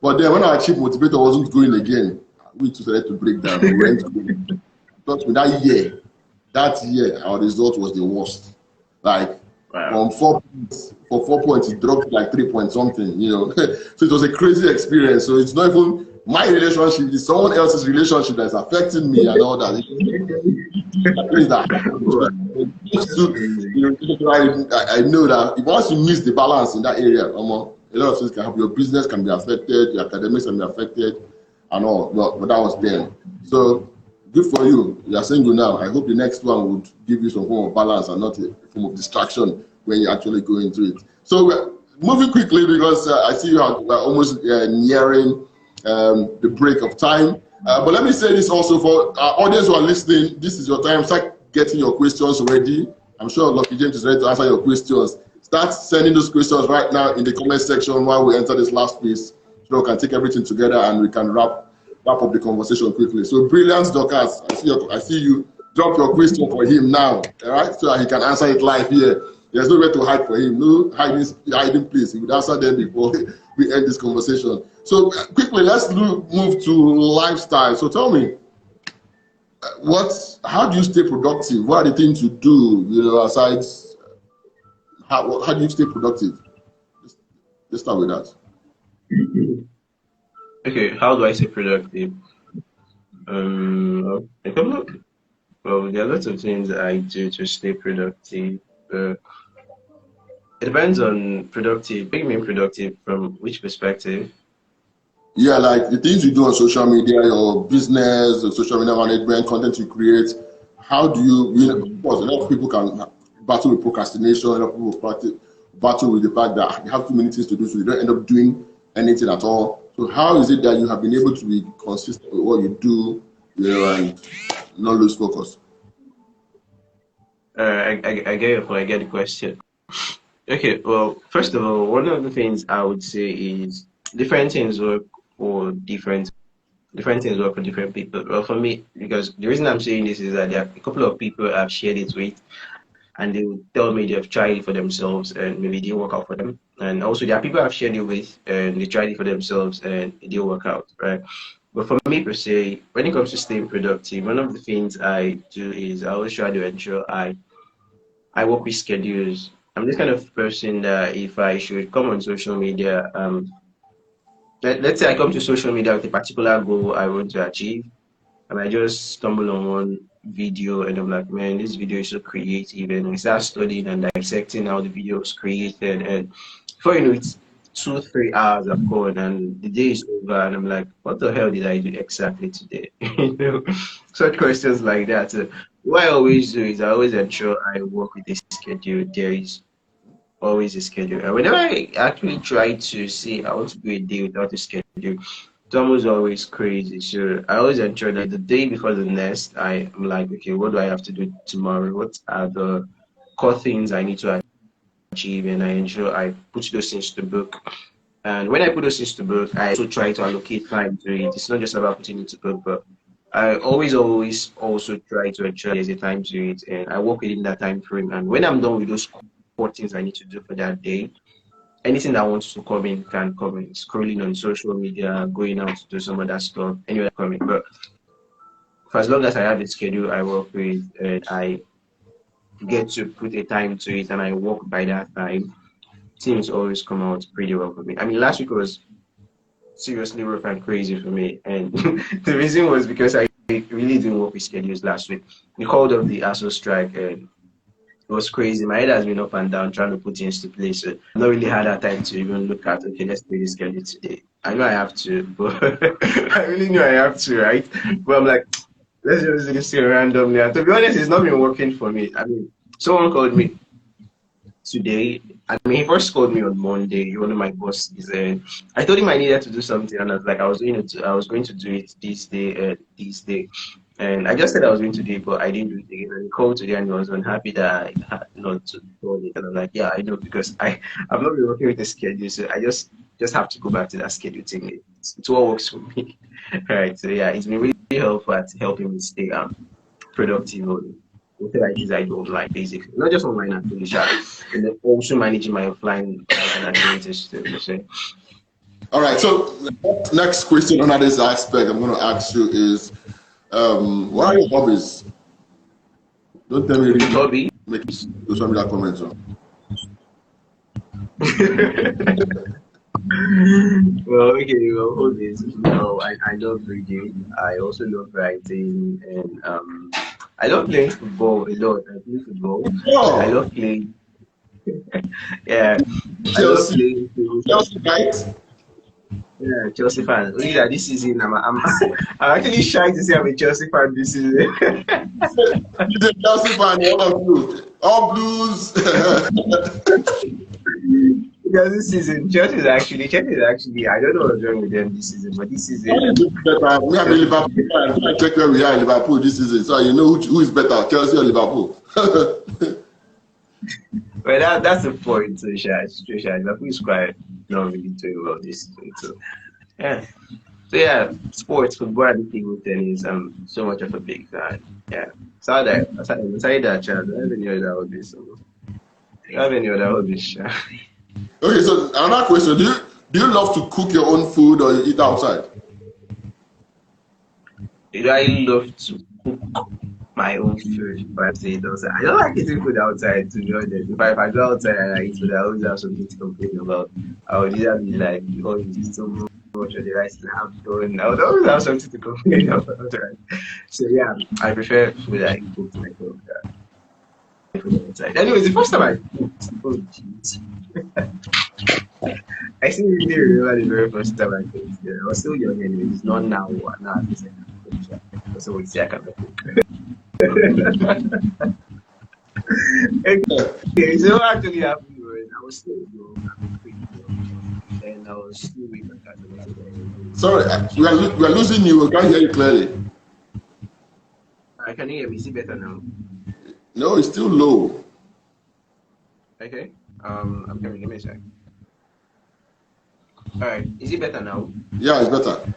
But then when our chief motivator wasn't going again, we too started to break down. We went to that year, our result was the worst. Like. Wow. For 4 points, it dropped to like 3 point something, So it was a crazy experience. So it's not even my relationship, it's someone else's relationship that's affecting me and all that. I know that once you miss the balance in that area, a lot of things can happen. Your business can be affected, your academics can be affected, and all. But that was then. So good for you. You are single now. I hope the next one would give you some form of balance and not a form of distraction when you actually go into it. So we're moving quickly because I see we're almost nearing the break of time. But let me say this also for our audience who are listening. This is your time. Start getting your questions ready. I'm sure Lucky James is ready to answer your questions. Start sending those questions right now in the comment section while we enter this last piece, so we can take everything together and we can wrap up the conversation quickly. So Brilliance Dorcas, I see you. Drop your question for him now, all right? So that he can answer it live here. There's nowhere to hide for him. No hiding place. He would answer them before we end this conversation. So quickly, let's move to lifestyle. So tell me, how do you stay productive? What are the things you do, aside, how do you stay productive? Let's start with that. Okay, how do I stay productive? A couple of, well, there are lots of things that I do to stay productive. Uh, it depends on productive. What do you mean productive from which perspective? Yeah, like the things you do on social media, your business, the social media management, content you create. How do of course, a lot of people can battle with procrastination. A lot of people battle with the fact that you have too many things to do, so you don't end up doing anything at all. So how is it that you have been able to be consistent with what you do, and not lose focus? I get your point. I get the question. Okay, well, first of all, one of the things I would say is different things work for different things work for different people. Well, for me, because the reason I'm saying this is that there are a couple of people I've shared it with, and they would tell me they've tried it for themselves and maybe it didn't work out for them. And also, there are people I've shared it with and they tried it for themselves and it didn't work out, right? But for me per se, when it comes to staying productive, one of the things I do is I always try to ensure I work with schedules. I'm this kind of person that if I should come on social media, let's say I come to social media with a particular goal I want to achieve, and I just stumble on one video and I'm like, man, this video is so creative, and I start studying and dissecting how the video was created, and before you know it, 2, 3 hours have gone and the day is over, and I'm like, what the hell did I do exactly today? Such questions like that. So what I always do is I always ensure I work with a schedule. There is always a schedule. And whenever I actually try to see, I want to do a day without a schedule, it's almost always crazy. So I always ensure that the day before the next, I am like, okay, what do I have to do tomorrow? What are the core things I need to achieve? And I ensure I put those things to book. And when I put those things to book, I also try to allocate time to it. It's not just about putting it to book, but I always also try to ensure there's a time to it, and I work within that time frame. And when I'm done with those core things I need to do for that day, anything that wants to come in can come in. Scrolling on social media, going out to do some other stuff, anywhere coming. But for as long as I have a schedule I work with, and I get to put a time to it, and I work by that time, things always come out pretty well for me. I mean, last week was seriously rough and crazy for me, and the reason was because I really didn't work with schedules last week. We called off the ASO strike, and it was crazy. My head has been up and down trying to put things to place. So I've not really had that time to even look at, okay, let's play this schedule today. I know I have to, but I really know I have to, right? But I'm like, let's just do this thing randomly. And to be honest, it's not been working for me. I mean, someone called me today. I mean, he first called me on Monday, one of my bosses, and I told him I needed to do something, and I was like, I was going to do it this day. And I just said I was going to do it, but I didn't do it again. And he called today and he was unhappy that I had not to do it. And I'm like, yeah, I know, because I've not been working with the schedule, so I just have to go back to that schedule thing. It's what works for me. Right. So yeah, it's been really helpful at helping me stay productive on whatever it is I don't like, basically. Not just online activities, and then also managing my offline activities too. So All right. So the next question under this aspect I'm going to ask you is, what are your hobbies? Don't tell me really hobby. make social media comments on. Well, okay, well, hobbies. No, I love reading. I also love writing, and I love playing football a lot. I play football. I Oh, love playing. Yeah, I love Chelsea, playing. Chelsea, right? Yeah, Chelsea fan. Only that this season, I'm actually shy to say I'm a Chelsea fan this season. He's a Chelsea fan, all of you. All blues. Because this season, Chelsea is actually, I don't know what's wrong with them this season, but this season, Better. Me, I'm a Liverpool fan. Go and check where we are in Liverpool this season, so you know who is better, Chelsea or Liverpool. well, that's the point, so situation. Liverpool is quite not really doing well this season, so yeah. So yeah, sports, football, and table tennis. I'm so much of a big fan. Yeah. Aside that, child, I don't have any other hobbies. So, I don't have any other hobbies. Sha. Okay, so another question: do you love to cook your own food or you eat outside? I love to cook my own food, but I say it outside. I don't like eating food outside, to be honest. If I go outside and I eat food, I always have something to complain about. I would either be like, oh, it's too much of the rice that I've done. I would always have something to complain about. Right? So yeah, I prefer food that I cook myself. Inside. Anyways, the first time I cooked, oh jeez, I still really remember the very first time I cooked. Yeah, I was still young anyways. It's not now. Now at least I can cook. So we see I can cook. Okay, so what actually happened was I was still young, and I was still with my cousin. Sorry, we are losing you. I can't hear you clearly. Can you hear me? Is it better now? No, it's still low. Okay. I'm coming. Give me a sec. All right. Is it better now? Yeah, it's better.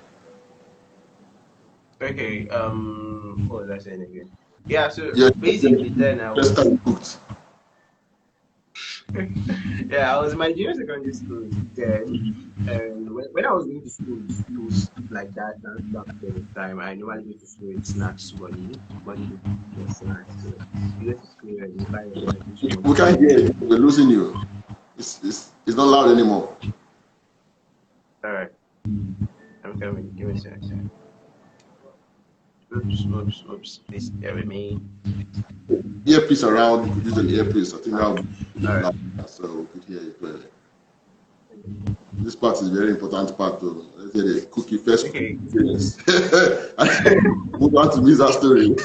Okay. What was I saying again? Yeah. So Yeah, basically, then I was. first time cooked. Yeah, I was in my junior secondary school then, and when I was going to schools like that, back at the time, I normally go to school with snacks money to get snacks. So you go to school and you buy your lunch. We can't hear you. We're losing you. It's not loud anymore. All right, I'm coming. Give me a second. Oops. Please bear with me. Earpiece around. You could use an earpiece. I think that would be All right. loud, so we could hear you clearly. This part is very important part though. Let's say the cookie first. Okay. Yes. Move on to Misa's story.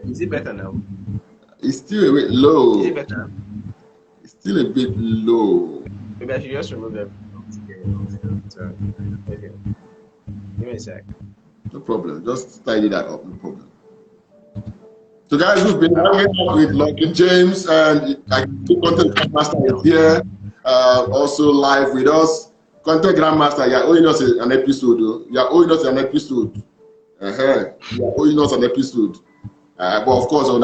Is it better now? It's still a bit low. Is it better? It's still a bit low. Maybe I should just remove them. Okay. Give me a sec. No problem. Just tidy that up. No problem. So guys, we've been hanging out with Lucky James, and Content Grandmaster is here, also live with us. Content Grandmaster, you're owing us an episode. You're owing us an episode. You're owing us an episode. But of course, we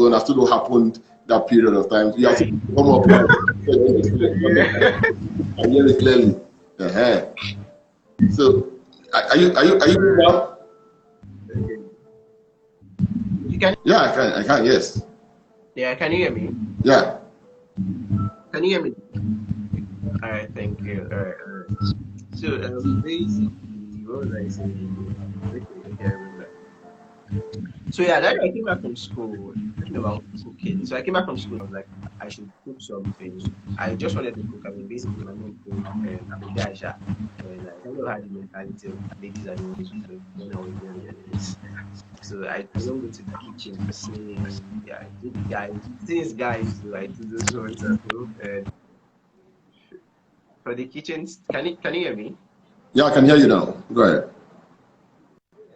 understood what happened that period of time. You have to come up and hear it clearly. So, are you now? You can? Yeah, I can, yes. Yeah, can you hear me? Yeah. Can you hear me? All right, thank you. All right. So, basically, what was I saying? Okay, I remember. So yeah, then I came back from school thinking about cooking. So I came back from school, I was like, I should cook something. I just wanted to cook. I mean, basically, my mom cooked, and I'm a guy, and I kind of had the mentality of ladies are always cook when I was young. So I don't go to the kitchen per se. Yeah, I do these guys do. I do those ones at home. And for the kitchens, can you hear me? Yeah, I can hear you now. Go ahead.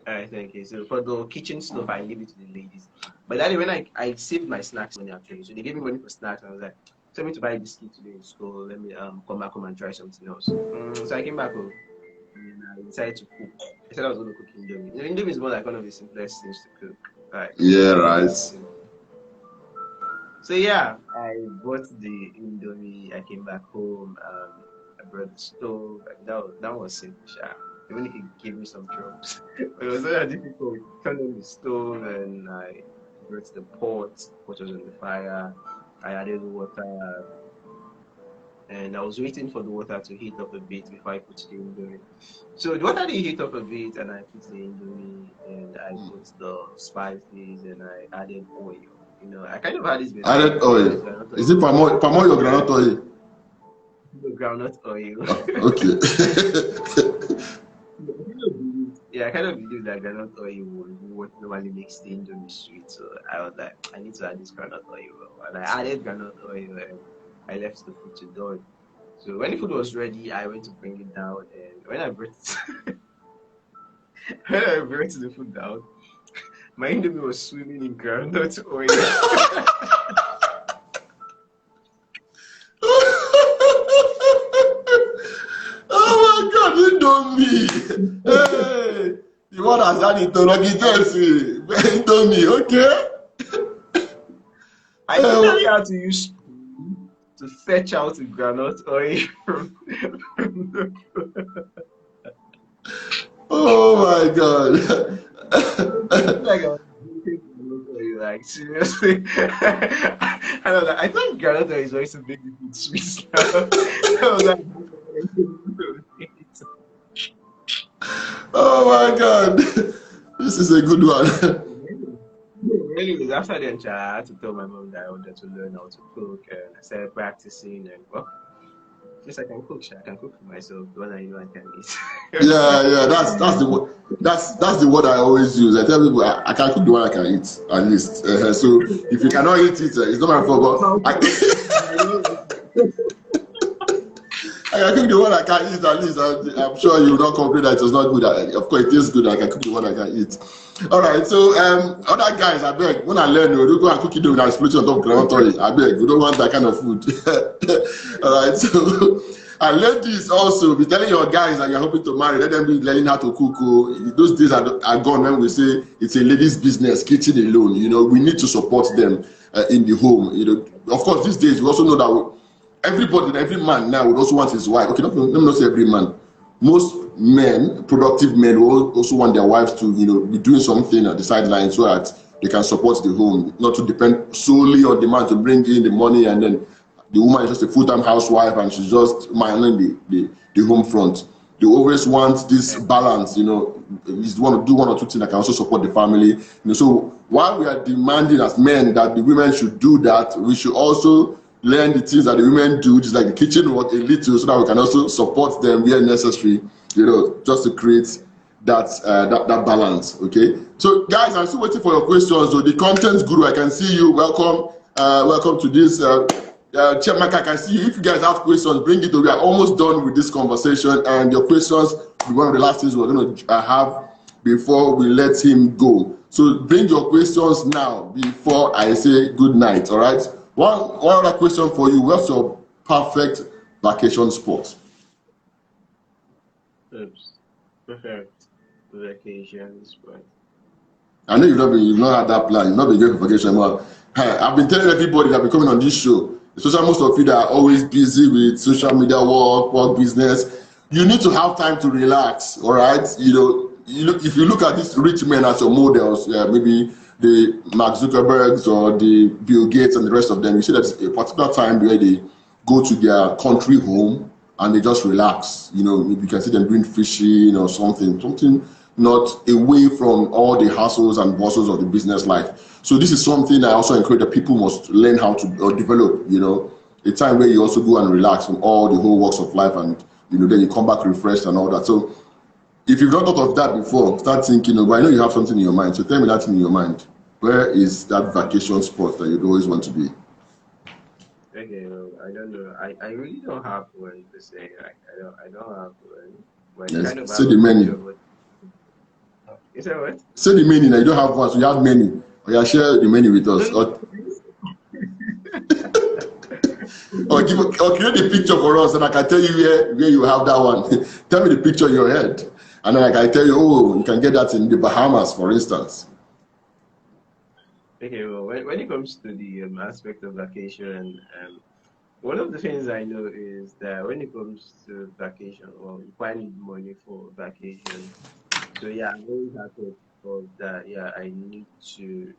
Alright, thank you. So for the kitchen stuff, I leave it to the ladies. But then when I saved my snacks money actually, so they gave me money for snacks. And I was like, tell me to buy a biscuit today in school. Let me come back home and try something else. So I came back home and I decided to cook. I said I was going to cook indomie. Indomie is more like one of the simplest things to cook. Right? Yeah, right. So yeah, I bought the indomie. I came back home. I brought the stove. That was simple. Even if he gave me some jobs, it was very difficult. Turned on the stove and I brought the pot. Pot was on the fire. I added water, and I was waiting for the water to heat up a bit before I put the indomie. So the water did heat up a bit, and I put the indomie, and I put the spices, and I added oil. You know, I kind of had this. Added oil. Is it palm oil or groundnut oil? Groundnut oil. Okay. Yeah, I kind of believe that groundnut oil would normally makes the indomie sweet. So I was like, I need to add this groundnut oil. And I added groundnut oil and I left the food to dawn. So when the food was ready, I went to bring it down. And when I brought the food down, my indomie was swimming in groundnut oil. Indomie. Hey, you want to add it to Rocky Jersey? Indomie, okay? I literally had to use spoon to fetch out the groundnut oil from Oh my God. like I was drinking groundnut oil. like seriously. And I was like, I thought Granada is always a big food sweet now. I was like, Oh my God, this is a good one. anyways, after then, I had to tell my mom that I wanted to learn how to cook, and I started practicing. And well, since I can cook, I can cook for myself. The one I know I can eat. Yeah, that's the word. That's the word I always use. I tell people I can cook the one I can eat at least. So if you cannot eat it, it's not my fault. But I can cook the one I can eat at least. I'm sure you will not complain that it was not good. Of course, it is good. I can cook the one I can eat. All right. So other guys, I beg. When I learn, you go and cook it with an explosion on top of ground. I beg. We don't want that kind of food. All right. So. And ladies also be telling your guys that you're hoping to marry, let them be learning how to cook. Those days are gone when we say it's a ladies' business, kitchen alone. You know, we need to support them in the home. You know, of course, these days we also know that every man now would also want his wife. Okay, let me not say every man. Most men, productive men, will also want their wives to, you know, be doing something at the sideline so that they can support the home, not to depend solely on the man to bring in the money and then the woman is just a full-time housewife and she's just managing the home front. They always want this balance, you know. You want to do one or two things that can also support the family. You know, so while we are demanding as men that the women should do that, we should also learn the things that the women do, just like the kitchen work a little, so that we can also support them where necessary, you know, just to create that balance. Okay. So guys, I'm still waiting for your questions. So the content guru, I can see you. Welcome. Welcome to this. Chairman, I can see you. If you guys have questions, bring it. We are almost done with this conversation, and your questions will be one of the last things we're going to have before we let him go. So bring your questions now before I say good night. All right. One other question for you. What's your perfect vacation spot? Oops. Perfect vacation spot. I know you've not had that plan. You've not been going for vacation. But I've been telling everybody that I've been coming on this show, especially most of you that are always busy with social media work business. You need to have time to relax. All right. You know, if you look at these rich men as your models, maybe the Mark Zuckerbergs or the Bill Gates and the rest of them, you see that a particular time where they go to their country home and they just relax. You know, you can see them doing fishing or something not away from all the hassles and bustles of the business life. So this is something I also encourage that people must learn how to develop, you know, a time where you also go and relax from all the whole walks of life and, you know, then you come back refreshed and all that. So if you've not thought of that before, start thinking, well, I know you have something in your mind. So tell me that in your mind. Where is that vacation spot that you'd always want to be? Okay, well, I don't know. I really don't have one to say. Like, I don't have one. But Yes. kind of Say the many. Is that what? Say the many. Now you don't have one, so you have many. Or you share the many with us. Or create a picture for us, and I can tell you where you have that one. Tell me the picture in your head, and then I can tell you, oh, you can get that in the Bahamas, for instance. Okay, well, when it comes to the aspect of vacation, one of the things I know is that when it comes to vacation, well, you quite need money for vacation. So yeah, I'm always happy for that. Yeah, I need to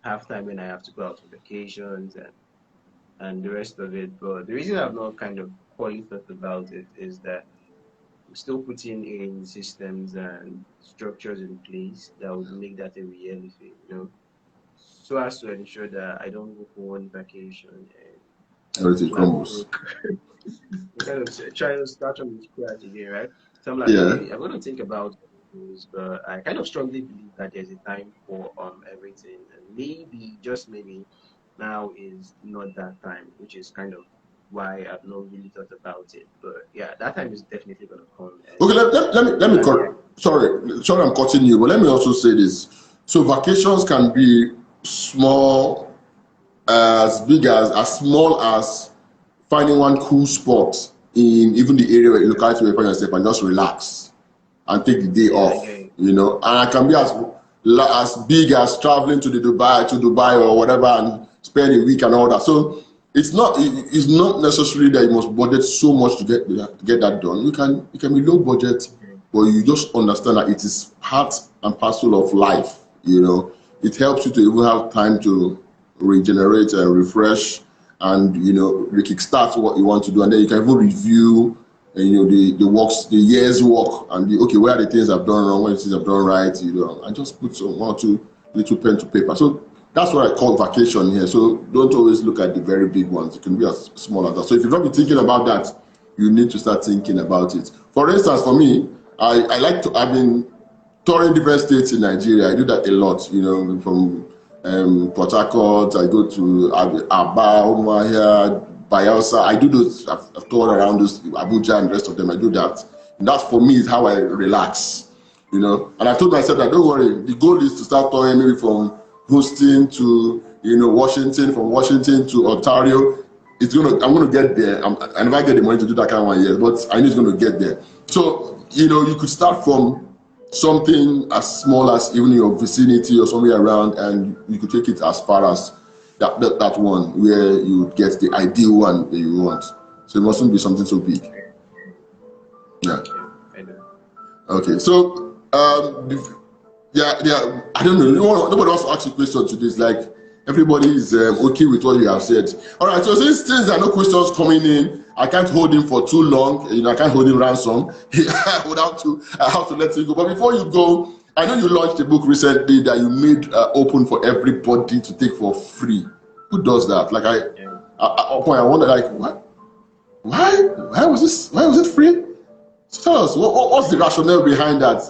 have time when I have to go out on vacations and the rest of it. But the reason I've not kind of quite thought about it is that I'm still putting in systems and structures in place that would make that a reality, you know, so as to ensure that I don't go for one vacation and Everything I'm crumbles. broke. Kind of trying to start from scratch again, right? So I'm like, Yeah. okay, I'm gonna think about this, but I kind of strongly believe that there's a time for everything, and maybe just maybe now is not that time, which is kind of why I've not really thought about it. But yeah, that time is definitely gonna come, and Okay, let me probably cut. Sorry, I'm cutting you, but let me also say this. So vacations can be small, as big as small as finding one cool spot in even the area where you locality where you find yourself and just relax and take the day yeah, I off. get it. You know, and it can be as big as traveling to Dubai or whatever and spend a week and all that. So it's not necessarily that you must budget so much to get that done. You can be low budget, Okay. but you just understand that it is part and parcel of life. You know, it helps you to even have time to regenerate and refresh, and you kickstart what you want to do, and then you can even review, the year's work, and okay, where are the things I've done wrong, where are the things I've done right, and just put some one or two little pen to paper. So that's what I call vacation here. So don't always look at the very big ones. It can be as small as that. So if you've not been thinking about that, you need to start thinking about it. For instance, for me, I've been touring different states in Nigeria. I do that a lot, from Port Harcourt, I go to Aba, Umuahia, Bayelsa. I do those, I've toured around those, Abuja and the rest of them. I do that. And that for me is how I relax, And I told myself that don't worry, the goal is to start touring maybe from Houston to, Washington, from Washington to Ontario. I'm going to get there. I never get the money to do that kind of one yet, but I know it's going to get there. So, you could start from something as small as even your vicinity or somewhere around, and you could take it as far as that one where you get the ideal one that you want. So it mustn't be something so big. Yeah. Okay. So yeah. I don't know. Nobody wants to ask you questions to this. Like everybody is okay with what you have said. All right. So since there are no questions coming in, I can't hold him for too long. I can't hold him ransom. I have to let him go. But before you go, I know you launched a book recently that you made open for everybody to take for free. Who does that? Like I wonder, like, what? Why was this? Why was it free? So tell us, what's the rationale behind that?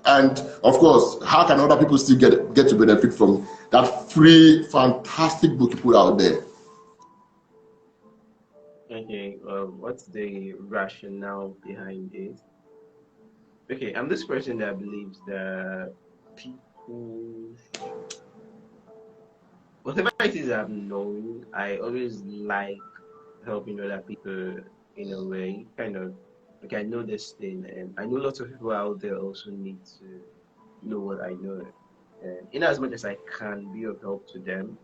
And of course, how can other people still get to benefit from that free, fantastic book you put out there? Okay, what's the rationale behind it? Okay, I'm this person that believes that people, whatever it is I've known, I always like helping other people in a way, kind of, like I know this thing, and I know lots of people out there also need to know what I know. And in as much as I can be of help to them,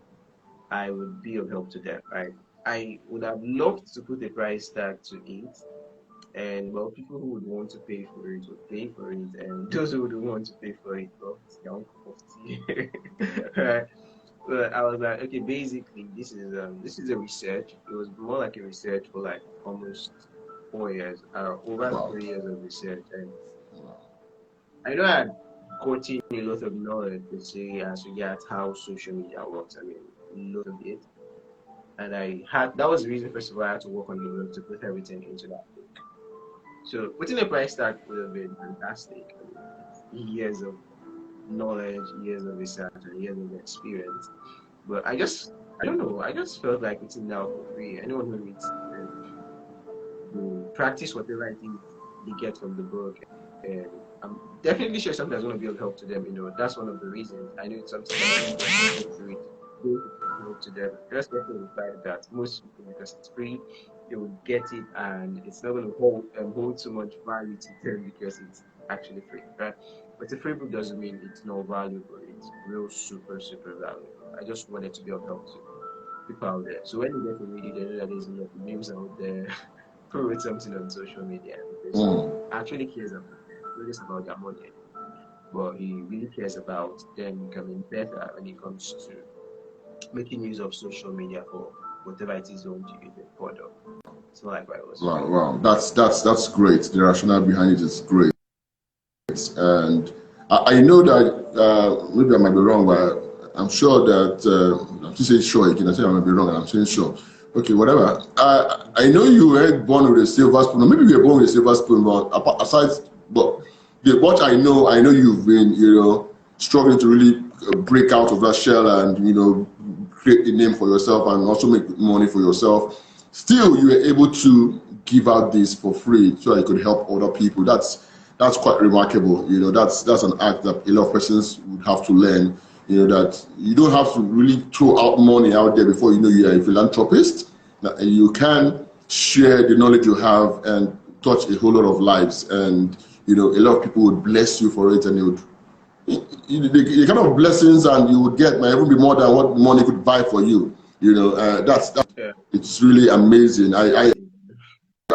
I would be of help to them. I would have loved to put a price tag to it, and well, people who would want to pay for it would pay for it, and those who would want to pay for it, well, it's their own cup of tea. Right? But I was like, okay, basically, this is a research. It was more like a research for like almost 4 years, over Wow. 3 years of research, and I know I had gotten a lot of knowledge to say as regards how social media works. I mean, a lot of it. And that was the reason, first of all, I had to work on the book to put everything into that book. So putting a price tag would have been fantastic. I mean, it's years of knowledge, years of research, and years of experience. But I don't know, I just felt like it's now for free. Anyone who needs to practice whatever I think they get from the book. And I'm definitely sure something that's going to be of help to them. That's one of the reasons. I know it's something that's going to help to them. Just get the fact that most people, because it's free, they will get it, and it's not going to hold so much value to them because it's actually free, right? But a free book doesn't mean it's not valuable. It's real super, super valuable. I just wanted to be of help to people out there. So when you get to read it, they know that there's a lot of names out there who wrote something on social media. Actually cares about not just about their money, but he really cares about them becoming better when it comes to making use of social media for whatever it is they want to use it for. It's not like what I was. Wow. That's great. The rationale behind it is great. And I know that maybe I might be wrong, but I'm sure that I'm still saying sure again. I say I might be wrong, and I'm saying sure. Okay, whatever. I know you were born with a silver spoon, or maybe you were born with a silver spoon, but what I know you've been, struggling to really break out of that shell and, create a name for yourself and also make money for yourself. Still, you were able to give out this for free so that you could help other people. That's quite remarkable. That's an act that a lot of persons would have to learn. That you don't have to really throw out money out there before you know you are a philanthropist. That you can share the knowledge you have and touch a whole lot of lives. And a lot of people would bless you for it, and they would. The kind of blessings and you would get might even be more than what money could buy for you. That's it's really amazing. I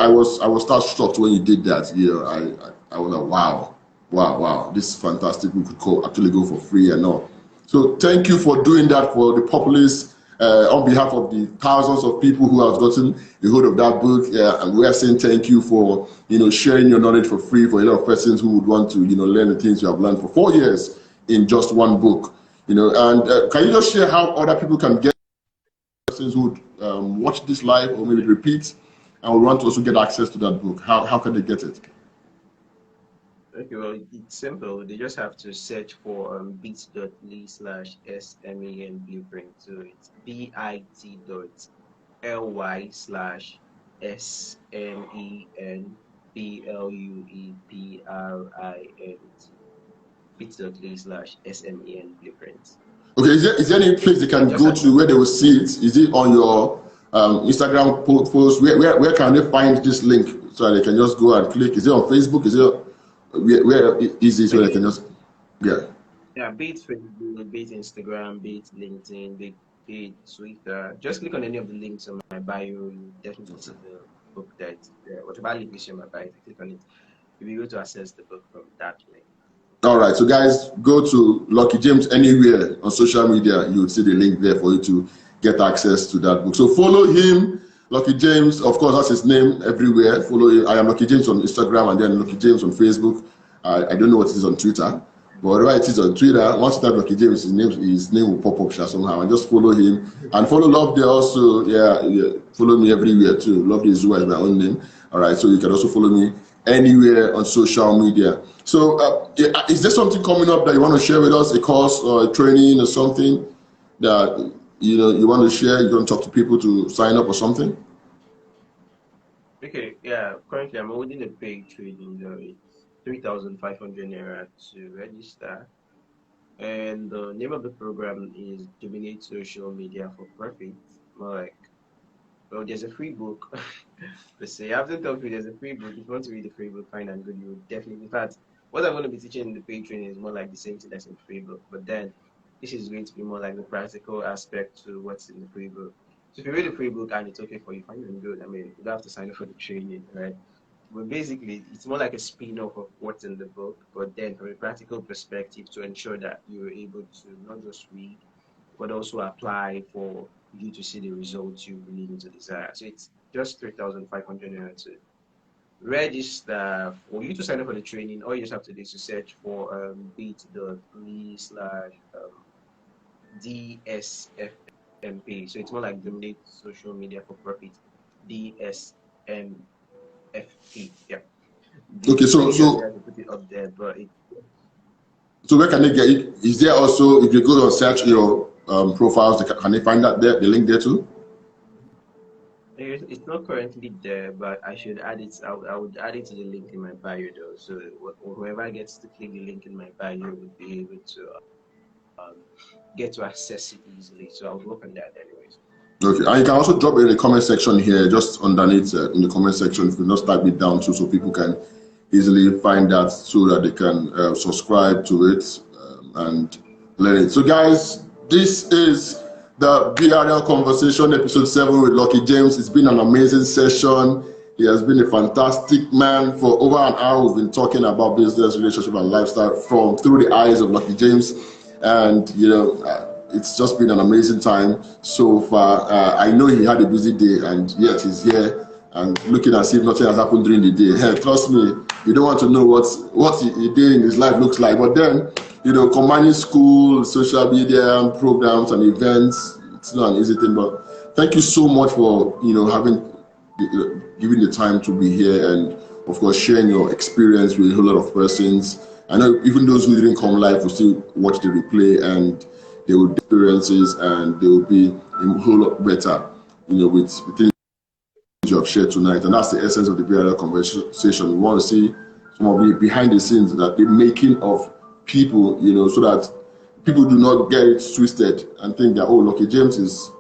was starstruck when you did that. I was like, wow, this is fantastic. We could actually go for free and all. So thank you for doing that for the populace, on behalf of the thousands of people who have gotten a hold of that book. And we are saying thank you for, sharing your knowledge for free for a lot of persons who would want to, learn the things you have learned for 4 years in just one book. And can you just share how other people can get persons who would watch this live or maybe repeat and would want to also get access to that book? How can they get it? Okay, well, it's simple. They just have to search for bit.ly/SMEN blueprint. So it's bit.ly/SMEN bit.ly/SMEN blueprint. Okay, is there any place they can go to where they will see it? Is it on your Instagram post? Where can they find this link so that they can just go and click? Is it on Facebook? Is it where is it so they can just Yeah, be it Facebook, be it Instagram, be it LinkedIn, be it Twitter. Just click on any of the links on my bio. You definitely see the book that whatever link is in my bio. Click on it. You'll be able to access the book from that link. All right, so guys, go to Lucky James anywhere on social media. You will see the link there for you to get access to that book. So follow him, Lucky James. Of course, that's his name everywhere. Follow him. I am Lucky James on Instagram and then Lucky James on Facebook. I don't know what it is on Twitter, but whatever it is on Twitter, once you type Lucky James, his name will pop up somehow. And just follow him and follow Love there also. Yeah, follow me everywhere too. Love is my own name. All right, so you can also follow me anywhere on social media. So is there something coming up that you want to share with us, a course or a training or something that you want to share? You want to talk to people to sign up or something? Okay, yeah, currently I'm holding a paid training. It's 3,500 naira to register, and the name of the program is Dominate Social Media for Profit. More like, well, there's a free book. Let's say after talking, there's a free book. If you want to read the free book, fine and good. You will definitely. In fact, what I'm going to be teaching in the paid training is more like the same thing that's in the free book, but then this is going to be more like the practical aspect to what's in the free book. So if you read the free book and it's okay for you, fine and good. I mean, you don't have to sign up for the training, right? But basically, it's more like a spin-off of what's in the book, but then from a practical perspective to ensure that you're able to not just read, but also apply for you to see the results you really need to desire. So it's just 3,500 naira to register. For you to sign up for the training, all you just have to do is to search for bit.ly/DSFMP. So it's more like Dominate Social Media for Profit, DSMFP. Yeah. Okay, so put it up there, but so where can they get it? Is there also, if you go and search your profiles, can they find that there, the link there too? It's not currently there, but I should add it. I would add it to the link in my bio though. So whoever gets to click the link in my bio would be able to get to access it easily. So I'll work on that anyways. Okay, and you can also drop it in the comment section here, just underneath in the comment section. If you just type it down too, so people can easily find that, so that they can subscribe to it and learn it. So guys, this is the BRL Conversation episode 7 with Lucky James. It's been an amazing session. He has been a fantastic man. For over an hour, we've been talking about business, relationship, and lifestyle through the eyes of Lucky James. And it's just been an amazing time so far. I know he had a busy day, and yet he's here and looking as if nothing has happened during the day. Hey, trust me, you don't want to know what a day in his life looks like. But then, combining school, social media, programs, and events, it's not an easy thing. But thank you so much for giving the time to be here, and of course sharing your experience with a whole lot of persons. I know even those who didn't come live will still watch the replay, and they will experiences, and they will be a whole lot better, with the things you have shared tonight. And that's the essence of the BRL conversation. We want to see some of the behind the scenes, that the making of people, so that people do not get it twisted and think that, oh, Lucky James is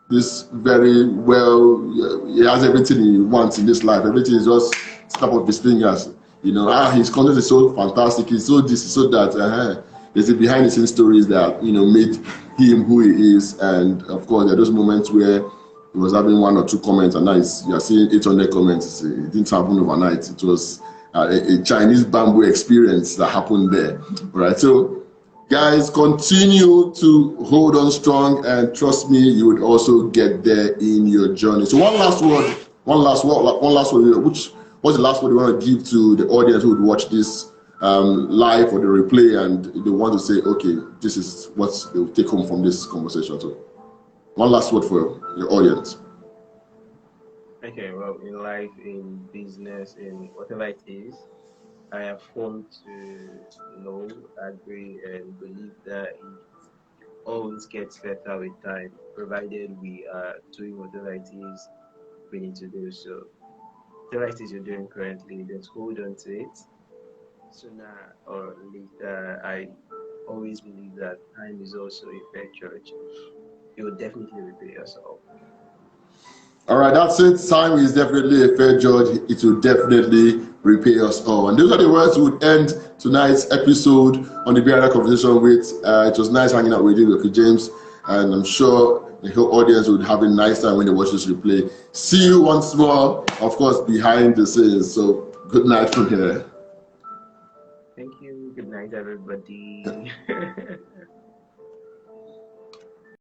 this very well, he has everything he wants in this life. Everything is just snap of his fingers. His content is so fantastic, he's so this, so that. There's the behind the scenes stories that made him who he is. And of course, there are those moments where he was having 1 or 2 comments, and now you're seeing 800 comments. It didn't happen overnight. It was a Chinese bamboo experience that happened there. Right? So Guys, continue to hold on strong, and trust me, you would also get there in your journey. So one last word. Which what's the last word you want to give to the audience who would watch this live or the replay, and they want to say, okay, this is what they'll take home from this conversation. So one last word for your audience. Okay, well, in life, in business, in whatever it is, I have formed to know, agree, and believe that it always gets better with time, provided we are doing whatever it is we need to do. So, whatever it is you're doing currently, just hold on to it. Sooner or later, I always believe that time is also a fair judge. You will definitely repay yourself. All right, that's it. Time is definitely a fair judge. It will definitely repay us all. And those are the words we would end tonight's episode on the BRL conversation with. It was nice hanging out with you, Dr. James, and I'm sure the whole audience would have a nice time when they watch this replay. See you once more, of course, behind the scenes. So good night from here. Thank you. Good night, everybody.